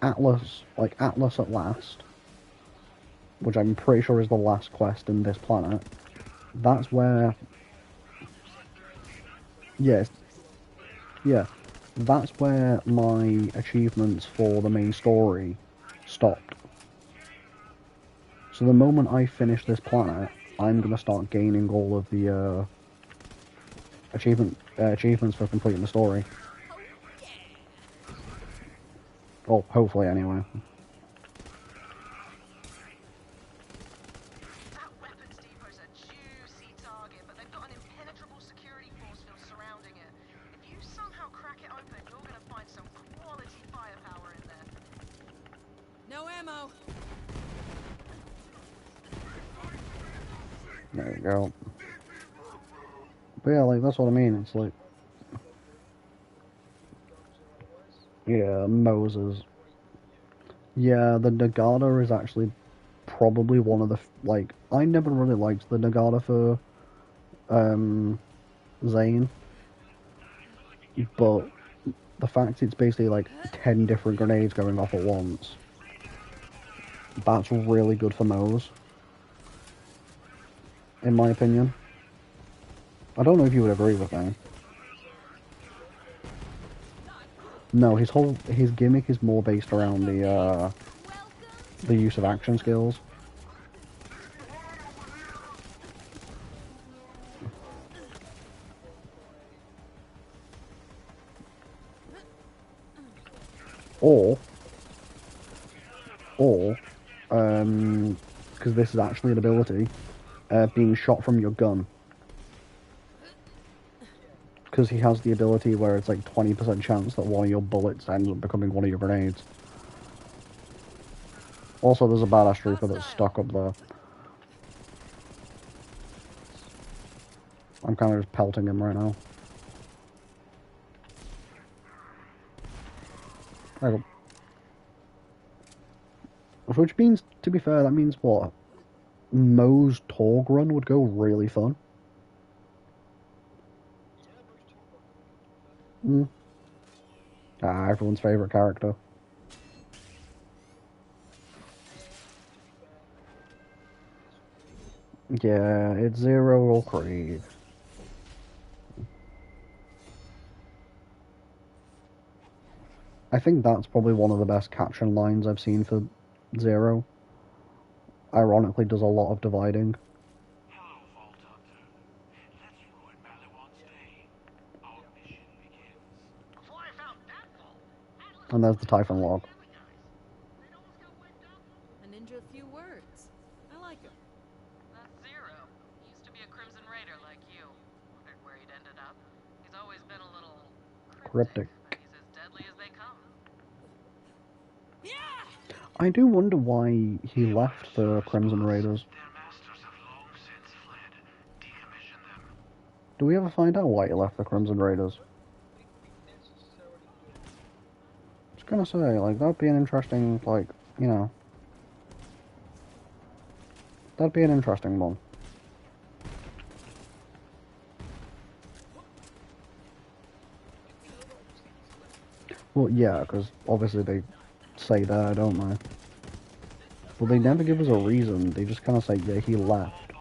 Atlas, like Atlas at Last, which I'm pretty sure is the last quest in this planet. That's where, yes, yeah, that's where my achievements for the main story stopped. So the moment I finish this planet, I'm gonna start gaining all of the achievements for completing the story. Well, hopefully anyway. That weapons depot's a juicy target, but they've got an impenetrable security force field surrounding it. If you somehow crack it open, you're gonna find some quality firepower in there. No ammo. There you go. But yeah, like, that's what I mean. It's like, yeah, Moses. Yeah, the Nagata is actually probably one of the, like, I never really liked the Nagata for, Zane. But the fact it's basically like 10 different grenades going off at once, that's really good for Mose, in my opinion. I don't know if you would agree with me. No, his gimmick is more based around the use of action skills. Or, because this is actually an ability, being shot from your gun. Because he has the ability where it's like 20% chance that one of your bullets ends up becoming one of your grenades. Also, there's a badass trooper that's stuck up there. I'm kind of just pelting him right now. There we go. Which means, to be fair, that means what? Moe's Torg run would go really fun. Everyone's favourite character. Yeah, it's Zero or Krieg. I think that's probably one of the best caption lines I've seen for Zero. Ironically, does a lot of dividing. Hello, Vault Hunter. Let's ruin Maliwan's day. Our mission begins. Before I found that vault, Atlas And there's the Typhon log. They'd almost got wiped out. A ninja of few words. I like him. That's Zero. He used to be a Crimson Raider like you. Wondered where he'd ended up. He's always been a little Cryptic. but he's as deadly as they come. I do wonder why he left the Crimson Raiders. Their masters have long since fled. Decommission them. Do we ever find out why he left the Crimson Raiders? I was gonna say, like, that'd be an interesting, like, you know. That'd be an interesting one. Well, yeah, because obviously they say that, don't they? But they never give us a reason. They just kind of say, yeah, he left.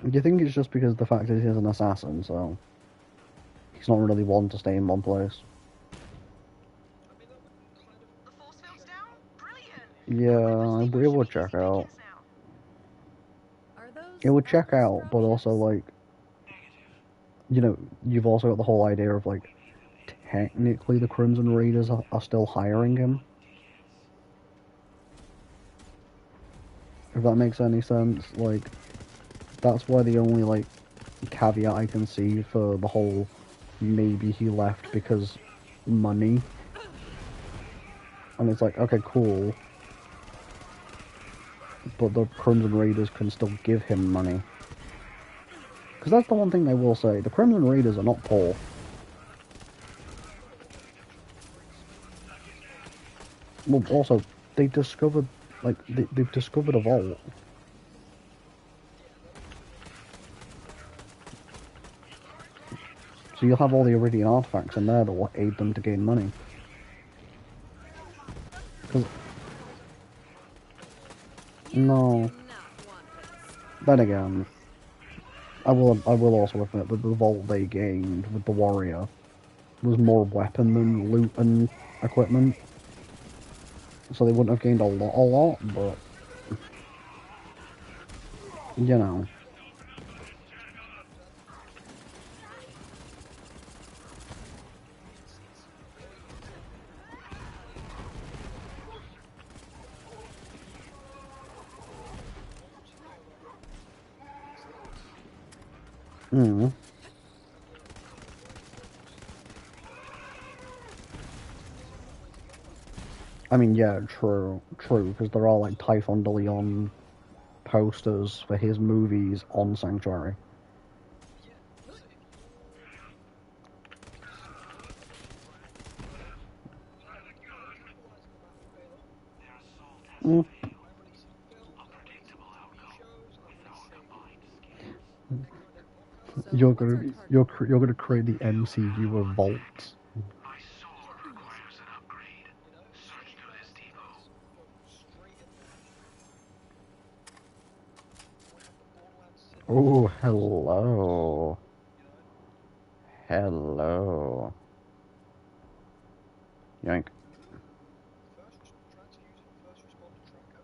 Do you think it's just because the fact that he's an assassin, so he's not really one to stay in one place? The force field's down? Brilliant! Yeah, it would check out. Are those It would check Atlas out, but also, dropships? like, you know, you've also got the whole idea of, like, technically the Crimson Raiders are still hiring him. If that makes any sense, like, that's why the only, like, caveat I can see for the whole maybe he left because money. And it's like, okay, cool. But the Crimson Raiders can still give him money. Because that's the one thing I will say, the Crimson Raiders are not poor. Well, also, they discovered, like, they've discovered a vault. So you'll have all the Iridian artifacts in there that will aid them to gain money. 'Cause, no, then again, I will also admit that the vault they gained with the warrior was more weapon than loot and equipment. So they wouldn't have gained a lot, but, you know. Mm. I mean, yeah, true, because there are, like, Typhon de Leon posters for his movies on Sanctuary. Mm. You're gonna create the MCU of vaults. My sword requires an upgrade. Search through this depot. Oh, hello. Hello. Yank. Transfusion first responder tracker.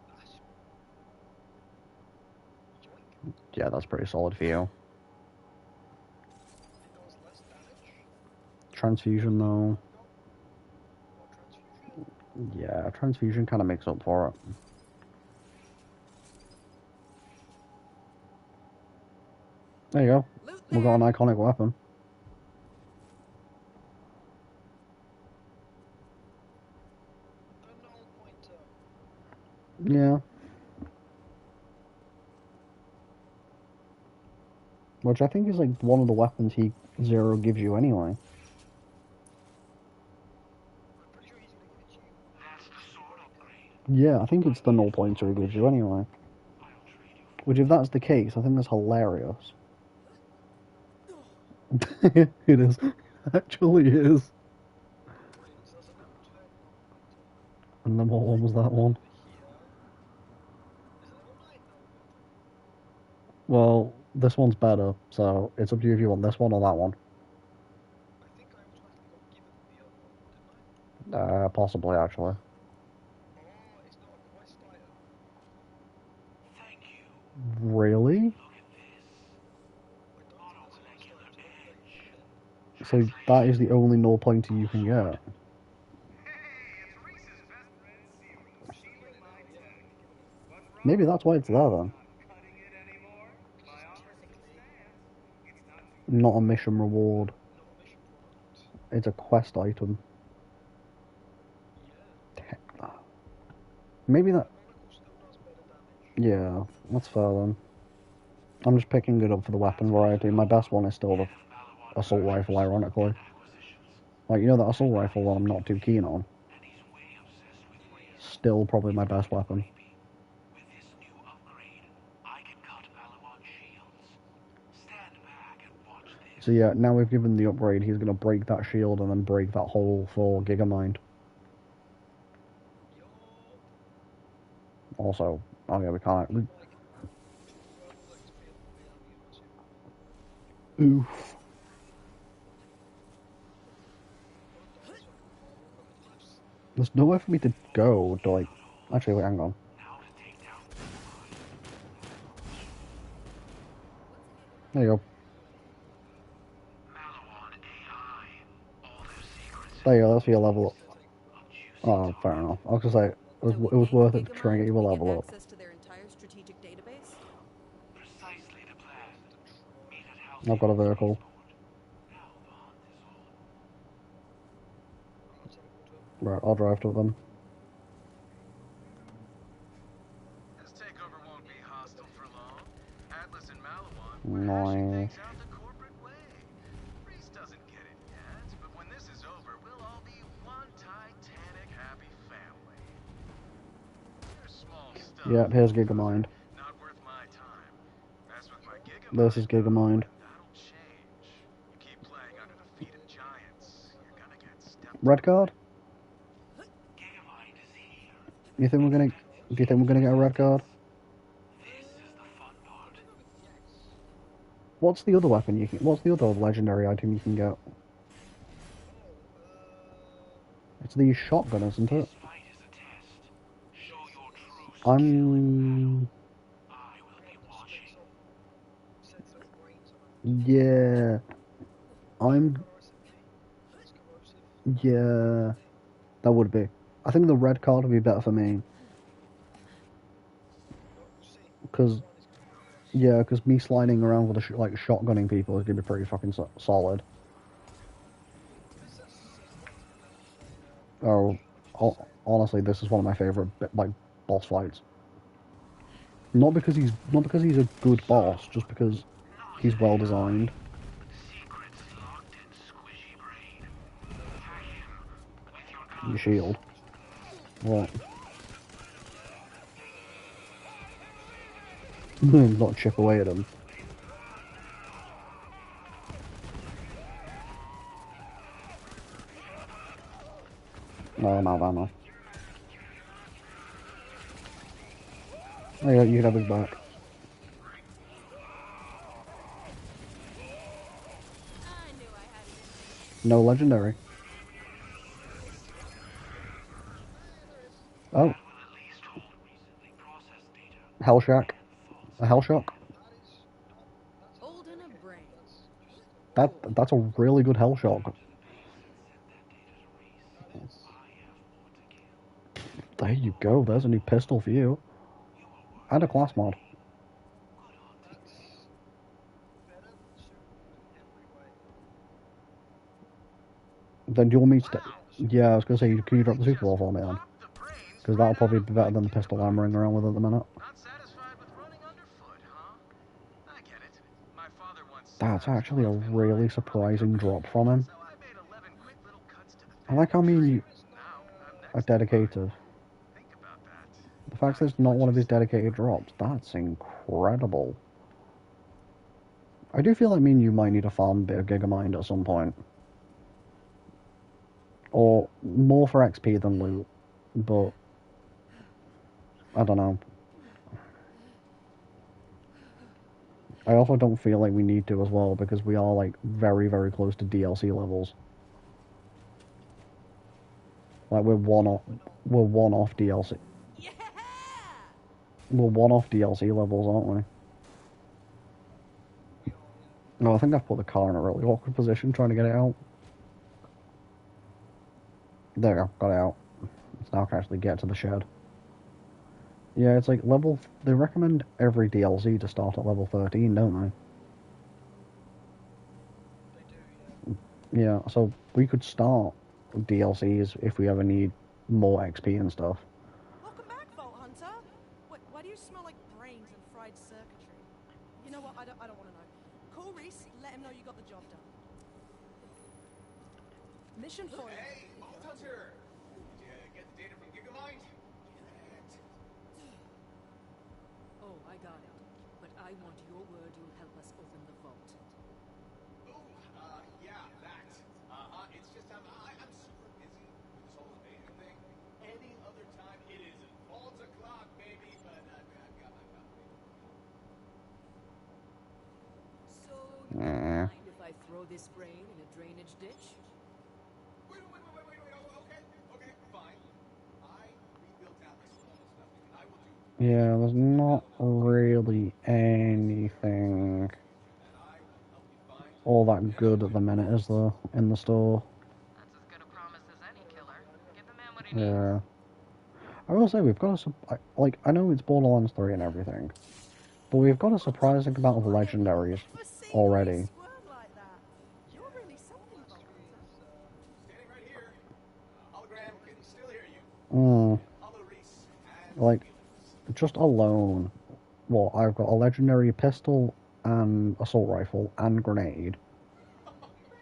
That's yoink. Yeah, that's pretty solid for you. It does less damage. Transfusion, though. What transfusion? Yeah, transfusion kind of makes up for it. There you go. We got an iconic weapon. A null pointer. Yeah. Which I think is like one of the weapons Zero gives you anyway. I'm pretty sure he's gonna give it to you. That's the sword upgrade. Yeah, I think it's the null pointer he gives you anyway. I'll trade you. Which, if that's the case, I think that's hilarious. It is. Actually is. Brilliant. So that's a level 10 null pointer. And then what one was that one? Over here is a level 9 null pointer. Well, this one's better, so it's up to you if you want this one or that one. I think I automatically got given the other one, didn't I? Possibly, actually. Oh, it's not a quest item. Thank you. Really? Look at this. I don't think that's a quest item to upgrade anything. So that is the only null pointer you can get. Hey, it's Reese's best friend Zero. I'm just She looking at lit it my now, yeah. tech. What's wrong? Maybe that's why it's there then. Not cutting it anymore? My offer still stands. It's not too Not a mission reward. Not a mission product. It's a quest item. Yeah. Maybe that. That monocle still does better damage. Yeah, that's fair then. I'm just picking it up for the weapon variety. My best one is still the assault rifle, ironically. Like, you know, that assault rifle one I'm not too keen on. And he's way obsessed with Reese. Still probably my best weapon. With this new upgrade, I can cut Palawan shields. Stand back and watch this. So yeah, now we've given the upgrade, he's gonna break that shield and then break that hole for Gigamind. Yo. Also, oh yeah, we can't. Like, true verbal XP and all the ammunition. Oof. There's nowhere for me to go to, like. Actually, wait, hang on. Now to take down. There you go. Palawan AI. All their secrets. There you go, that's for your level up. A juicy Oh, fair enough. I was gonna say, it was worth it to try and get you a level up. Access to their entire strategic database? Precisely the plan. Meet at House. I've got a vehicle. Now the hunt is on. I'll teleport to him. Right, I'll drive to them. This takeover won't be hostile for long. Atlas and Malawan, Nice. hashing things out the corporate way. Reese doesn't get it yet, but when this is over, we'll all be one titanic Yep, here's Gigamind. Not worth my time. Mess with my Gigamind. This is Gigamind. That'll change. You keep playing under the feet of giants, you're gonna get stepped Red card? Gigamind is here. You think we're gonna? Do you think we're gonna get a red card? This is the fun part. What's the other weapon you can? What's the other legendary item you can get? It's the shotgun, isn't it? This fight is a test. Show your true skill. I will be watching. Sets of brains on it. Yeah. I'm. It's corrosive. Yeah. That would be. I think the red card would be better for me. Because. Yeah, because me sliding around with like shotgunning people is gonna be pretty fucking solid. Oh, honestly, this is one of my favorite like boss fights. Not because he's a good boss, just because he's well designed. Secrets locked in squishy brain. Attack him with your Your shield. What? Not chip away at him. No, I'm out of ammo. Oh, yeah, you can have his back. I knew I had it. No legendary. Oh. Hell Shack. A Hell Shock. Holding a brain. That's a really good Hell Shock. There you go. There's a new pistol for you. And a class mod. Better than Superman in every way. Then do you want me to... Yeah, I was going to say, can you drop the Super Ball for me then? the brains. Because that'll probably be better than the pistol I'm running around with at the minute. Not satisfied with running underfoot, huh? I get it. My father once That's actually a really surprising drop from him. so I made 11 quick little cuts to the I like how me and you now I'm are next. dedicated. Think about that. The fact that it's not one of his dedicated drops, that's incredible. I do feel like me and you might need to farm a bit of Gigamind at some point. Or more for XP than loot, but I don't know. I also don't feel like we need to as well because we are like very, very close to DLC levels. Like we're one off DLC. Yeah! We're one off DLC levels, aren't we? No, I think I've put the car in a really awkward position trying to get it out. There we go, got it out. Let's now actually get to the shed. Yeah, it's like level... They recommend every DLC to start at level 13, don't They do, yeah. they? Yeah, so we could start DLCs if we ever need more XP and stuff. Welcome back, Vault Hunter. Why do you smell like brains and fried circuitry? You know what? I don't want to know. Call Reese. Let him know you got the job done. Mission for you. Hey, Vault Hunter! Did you get the data from Gigamind? Oh, I got it. But I want your word you'll help us open the vault. Yeah, that. It's just I'm super busy with this whole invasion thing. Any other time, it is vault o'clock, baby. But I've got my company. So, you don't mind if I throw this brain in a drainage ditch? Wait. Okay, fine. I rebuilt Atlas with all this stuff, and I will do. Yeah, there's not really anything all that good at the minute, is there, in the store? That's as good a promise as any killer. Give the man what he needs. Yeah. I will say, we've got like, I know it's Borderlands 3 and everything, but we've got a surprising amount of legendaries already. Squirm like that. You're really something, Vault Hunter. Standing right here. Hologram can still hear you. Holo Reese. Like, just alone, what, I've got a legendary pistol and assault rifle and grenade,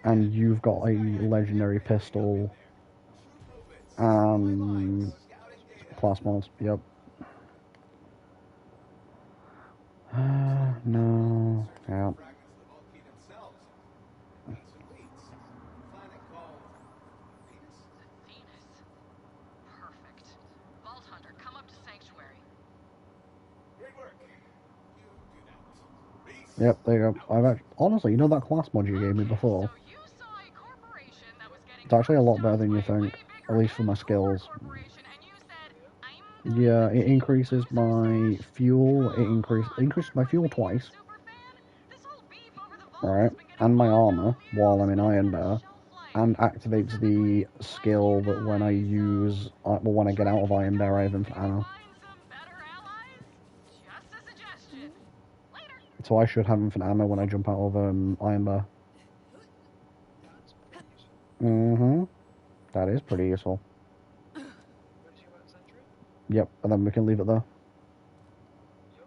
and you've got a legendary pistol and class mods. Yep. Yep, there you go. Honestly, you know that class mod you gave me before? So you saw a corporation that was getting It's actually a lot better crushed than you by a way think, at bigger least for and my cooler skills. corporation, and you said, I'm going Yeah, to it keep increases my producer fuel. stash. It Come on, increases my work fuel with me here, twice, superfan. This whole beef over the vault right? has been getting And my bogged armor down in while I'm news, in but it's Iron got a Bear, shelf life. and What's activates up, everybody? the Let's skill that when I unite. use, well, when I get out of Iron Bear, I have infinite ammo. Find some better allies? Just a suggestion. Later. So I should have infinite ammo when I jump out of Iron Bear. That's pretty useful. Mm-hmm. That is pretty useful. What did you about Sentry? Yep, and then we can leave it there. Yo.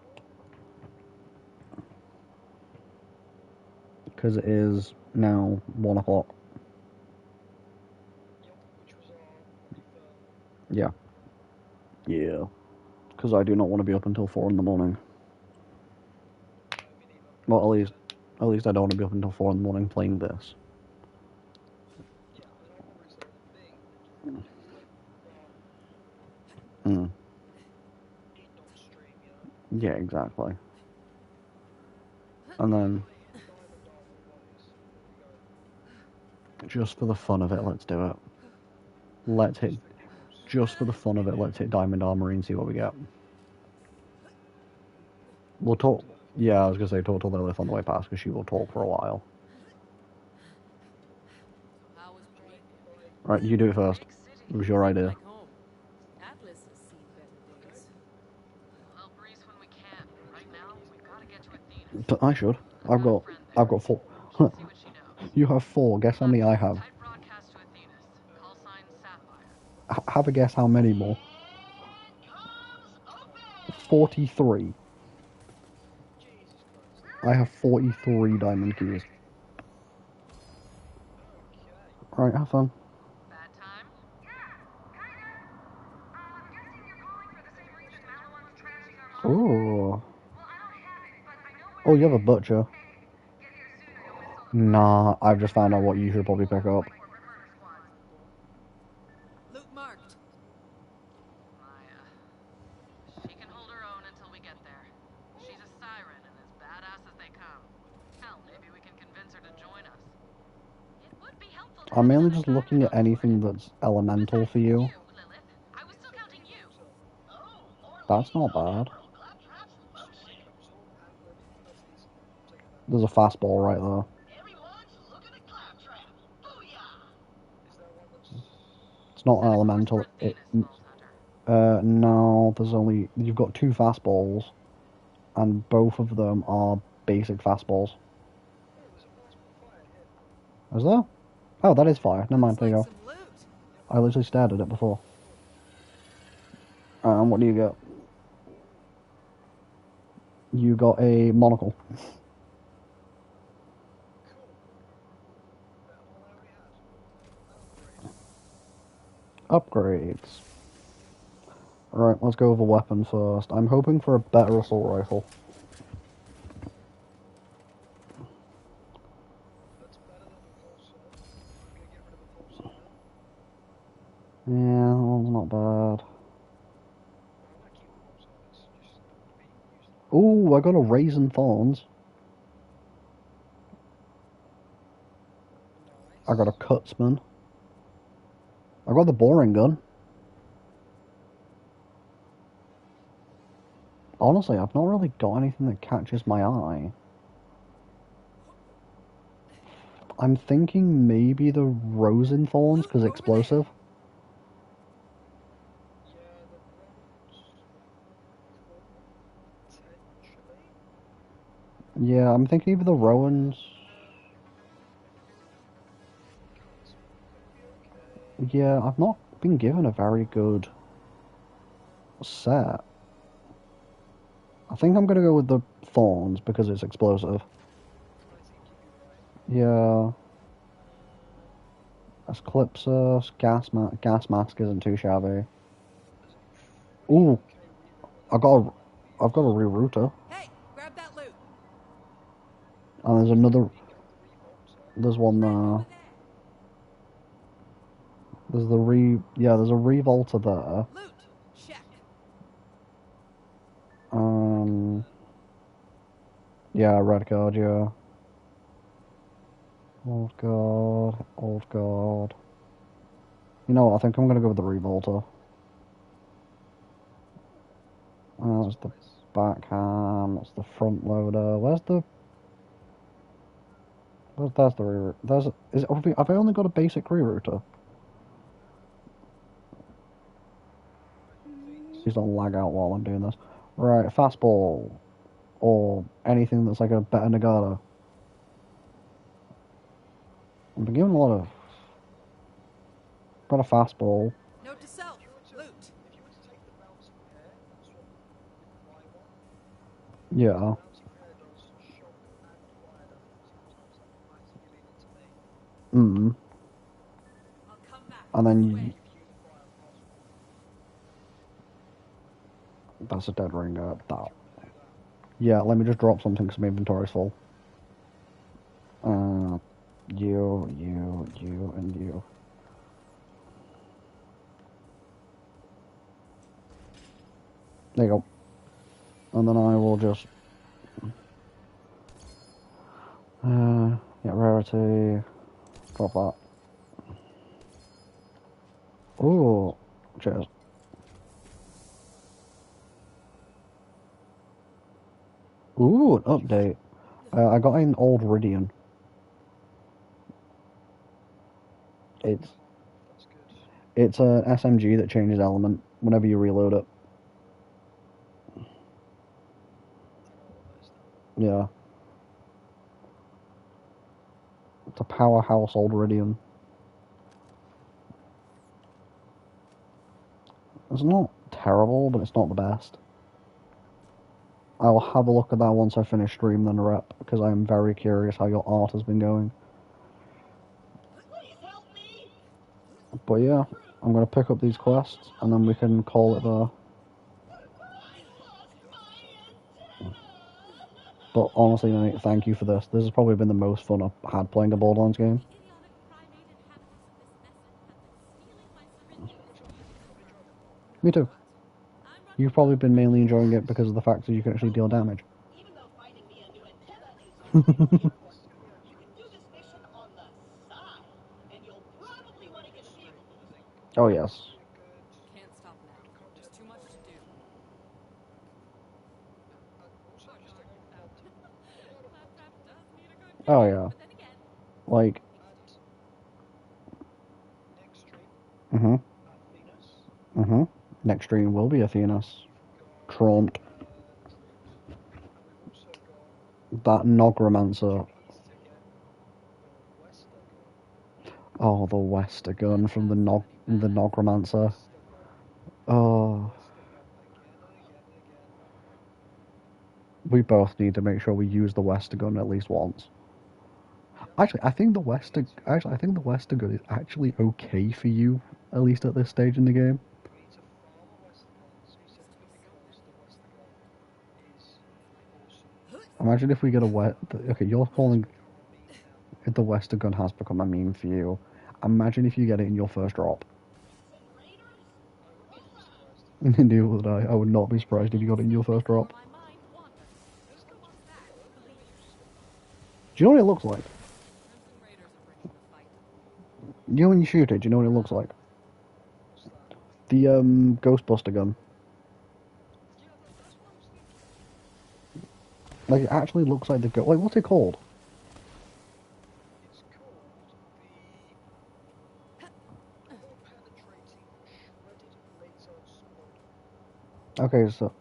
Because it is now 1 o'clock. Yo, which was our confirmed. Yeah. Yeah. Because I do not want to be up until 4 in the morning. Me neither. Well, at least I don't want to be up until 4 in the morning playing this. Yeah, I mean, I'll probably say the thing and just Hmm. it not stream, you know? Yeah, exactly. And then, Diamond armor bodies. There we go. just for the fun of it, let's do it. Let's hit, Just for giggles. just for the fun of it, let's hit Diamond Armory and see what we get. We'll talk. Yeah, I was going to say talk to Lilith on the way past because she will talk for a while. So how was Bree? Right, you do it first. Big city. It was your idea. Like home. Atlas has seen better days. We'll help Reese when we can. Right now, we've got to get to Athena. But I should. I've got a friend there. I've got 4. She'll see what she knows. You have 4. Guess how many I have. Tight broadcast to Athena's. Call sign Sapphire. Have a guess how many more. 43. Jesus Christ. I have 43 diamond keys. Okay. Right, have fun. Bad time? Ooh. Oh, you have a butcher. Nah, I've just found out what you should probably pick up. Loot marked. Maya. She can hold her own until we get there. She's a siren and as badass as they come. Hell, maybe we can convince her to join us. It would be helpful to I'm have mainly another just looking at siren on anything board. that's elemental for you. Lilith. I was still counting you. That's not bad. Sick absorb and remove. That's decent. I'm taking that. There's a fastball right there. Is there one that's It's not an Set a course elemental. for Athena's, Vault Hunter. No, there's only... You've got 2 fastballs, and both of them are basic fastballs. oh, there's a plasma fire here. Is there? Oh, that is fire. Never mind, Looks there you like go. some loot. I literally stared at it before. What do you get? You got a monocle. Cool. Better than one I already had. Upgrade. Upgrades. Alright, let's go with a weapon first. I'm hoping for a better assault rifle. That's better than a pulsar. I'm gonna get rid of the pulsar now. Yeah, that one's not bad. No, I'm gonna keep the pulsar. It's just not being used a lot. Ooh, I got a Raisin Thorns. I got a Cutsman. I got the boring gun. Honestly, I've not really got anything that catches my eye. I'm thinking maybe the Rosin Thorns, because explosive. Yeah, the roads potentially. Yeah, I'm thinking either the Rowans. Could be okay. Yeah, I've not been given a very good set. I think I'm gonna go with the Thorns because it's explosive. I think you'd be right. Yeah. Eclipser, gas mask isn't too shabby. Ooh, Okay, I've got a rerouter, Hey, grab that loot. and there's another. pick up the revolts. There's one Right there. over there. There's a revolter there. Loot. Check. Yeah, red card, yeah. Old guard, old guard. You know what, I think I'm gonna go with the revolter. That's the backhand, that's the front loader. Where's the... There's the reroute. Have I only got a basic rerouter? Please don't lag out while I'm doing this. Right, fastball. Or anything that's like a better Nagata. I've been given a lot of... Got a fastball. Note to self. Loot. If you were to take the bounce repair and swap with the Y one, Yeah. bounce repair does shock and fire damage. Sometimes that might give it to me. I'll come back. And then This way. Give you the fire possible. that's a dead ringer. That. Do you want to do that? Yeah, let me just drop something because my inventory's full. You, and you. There you go. And then I will just... yeah, rarity. Drop that. Ooh, cheers. Ooh, an update. I got an old Ridian. It's That's good. it's a SMG that changes element whenever you reload it. I know what that is now. Yeah. It's a powerhouse old Ridian. It's not terrible, but it's not the best. I will have a look at that once I finish stream then rep, because I am very curious how your art has been going. But yeah, I'm going to pick up these quests, and then we can call it there. But honestly, mate, thank you for this. This has probably been the most fun I've had playing a Borderlands game. Me too. You've probably been mainly enjoying it because of the fact that you can actually deal damage. Even though finding me a new antenna is you can do this mission on the side, and you'll probably want to get a vehicle. Oh yes. Can't stop now. There's too much to do. Also, just a quick nod. Claptrap does need a good Oh game, yeah. but then again, Like, And next stream, mhm, Venus, mhm. Next stream will be Athena's. Traunt. and we've also got That Nogromancer. keys to get the Wester gun. Oh, the Wester gun from the Nogromancer. Wester gun. Oh, Wester gun again and again and again. we both need to make sure we use the Wester gun at least once. Actually, I think the Wester gun is actually okay for you, at least at this stage in the game. We need to farm a Wester gun specifically because the Wester gun is awesome. Imagine if we get a okay, you're calling Become a meme now. the Wester gun has become a meme for you. Imagine if you get it in your first drop. I wouldn't be surprised. Neither would I. I would not be surprised if you got it in your first drop. my mind wanders. What's that? Believe Do you know what it looks like? Crimson Raiders are bringing the fight. You know when you shoot it, do you know what it looks like? What's that? The Ghostbuster gun. Yeah, that's what I was thinking. Like it actually looks like the go. Like what's it called? It's called the All-Penetrating Shredded Laser Squad. Okay, so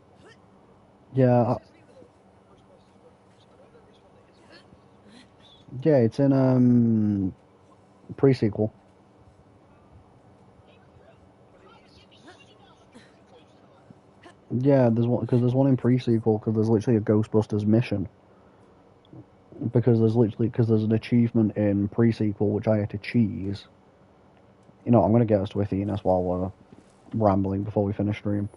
yeah, This isn't even a Ghostbusters reference. I know there is one that is a Ghostbusters reference. yeah, it's in pre-sequel. But it is stupid close to that. Yeah, there's one in pre-sequel because there's literally a Ghostbusters mission. Because there's an achievement in pre-sequel which I had to cheese. You know, I'm gonna get us to Athena's while we're rambling before we finish stream.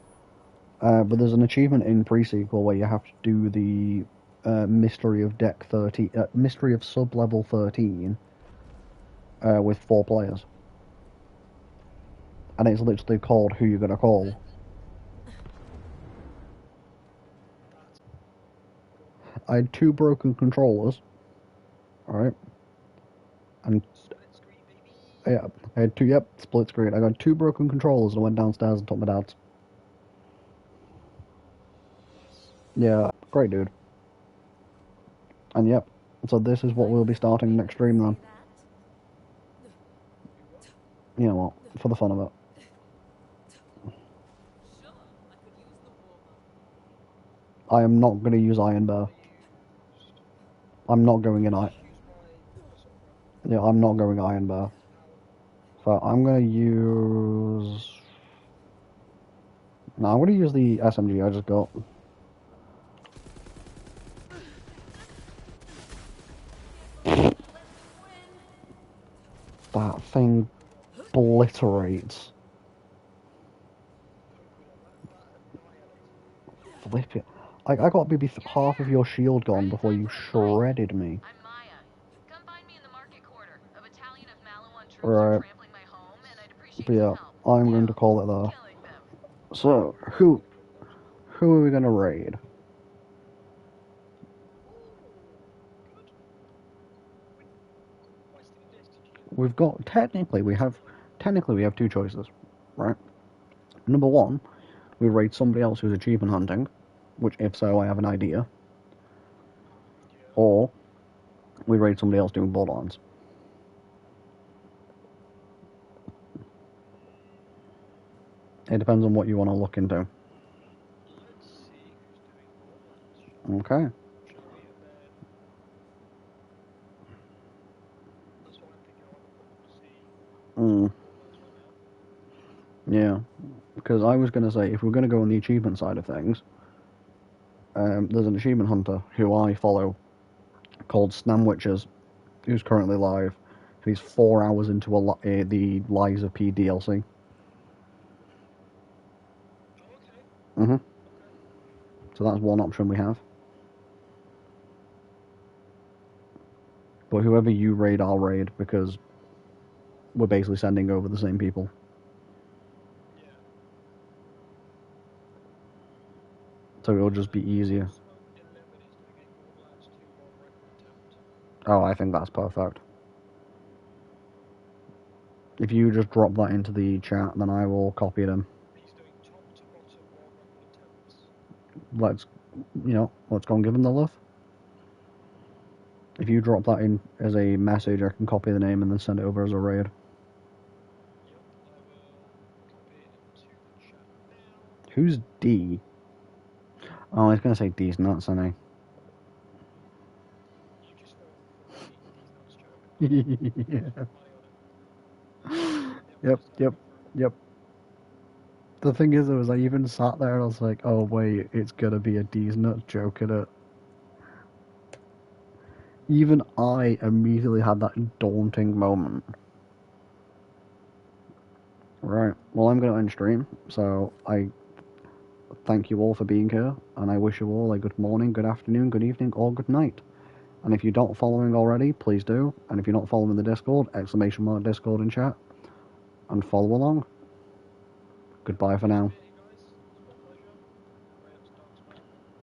But there's an achievement in pre-sequel where you have to do the mystery of deck 13, mystery of sub-level 13 with 4 players, and it's literally called "Who You Gonna Call." I had 2 broken controllers. Alright. And Split screen, baby. yeah, I had 2, yep, split screen. I got 2 broken controllers and I went downstairs and took my dad's. Yeah, great dude. And yep, so this is what we'll be starting next stream then. You know what, for the fun of it. Sure, I could use the warmer. I am not going to use Iron Bear. I'm not going in Iron. Yeah, I'm not going Iron Bear. So I'm going to use... No, I'm going to use the SMG I just got. That thing obliterates. Flip it. I got maybe half of your shield gone before you shredded me. I'm Maya. Come find me in the market quarter. A battalion of Malawan troops Right. are trampling my home, and I'd appreciate But yeah, some help. I'm You going know, to call it there. killing them. So, who are we going to raid? We've got, technically we have 2 choices, right? Number 1, we raid somebody else who's achievement hunting, which if so, I have an idea. Or, we raid somebody else doing Borderlands. It depends on what you want to look into. Let's see who's doing Borderlands. Okay. Shall we? And then that's what I'm thinking. I want to see Mm, Borderlands right now. yeah. Because I was going to say, if we're going to go on the achievement side of things, there's an achievement hunter who I follow called Snamwitches, who's currently live. He's 4 hours into the Lies of P DLC. Oh, okay. So that's one option we have. But whoever you raid, I'll raid, because we're basically sending over the same people. Yeah. So it'll just be easier. Episode 11 is doing a Borderlands 2 on record attempt. Oh, I think that's perfect. If you just drop that into the chat, then I will copy it in. He's doing top to bottom on record attempts. Let's go and give him the love. If you drop that in as a message, I can copy the name and then send it over as a raid. Yep, I will copy it into the chat now. Who's D? Oh, I was going to say D's nuts, isn't You just thought D's nuts joke. he? Yeah. Then we'll Yep. just go for it. The thing is, though, is I even sat there and I was like, oh, wait, it's going to be a D's nut joke, innit? Even I immediately had that daunting moment. Right, well, I'm going to end stream, so I thank you all for being here, and I wish you all a good morning, good afternoon, good evening, or good night. And if you're not following already, please do. And if you're not following the Discord, !Discord in chat, and follow along. Goodbye for now.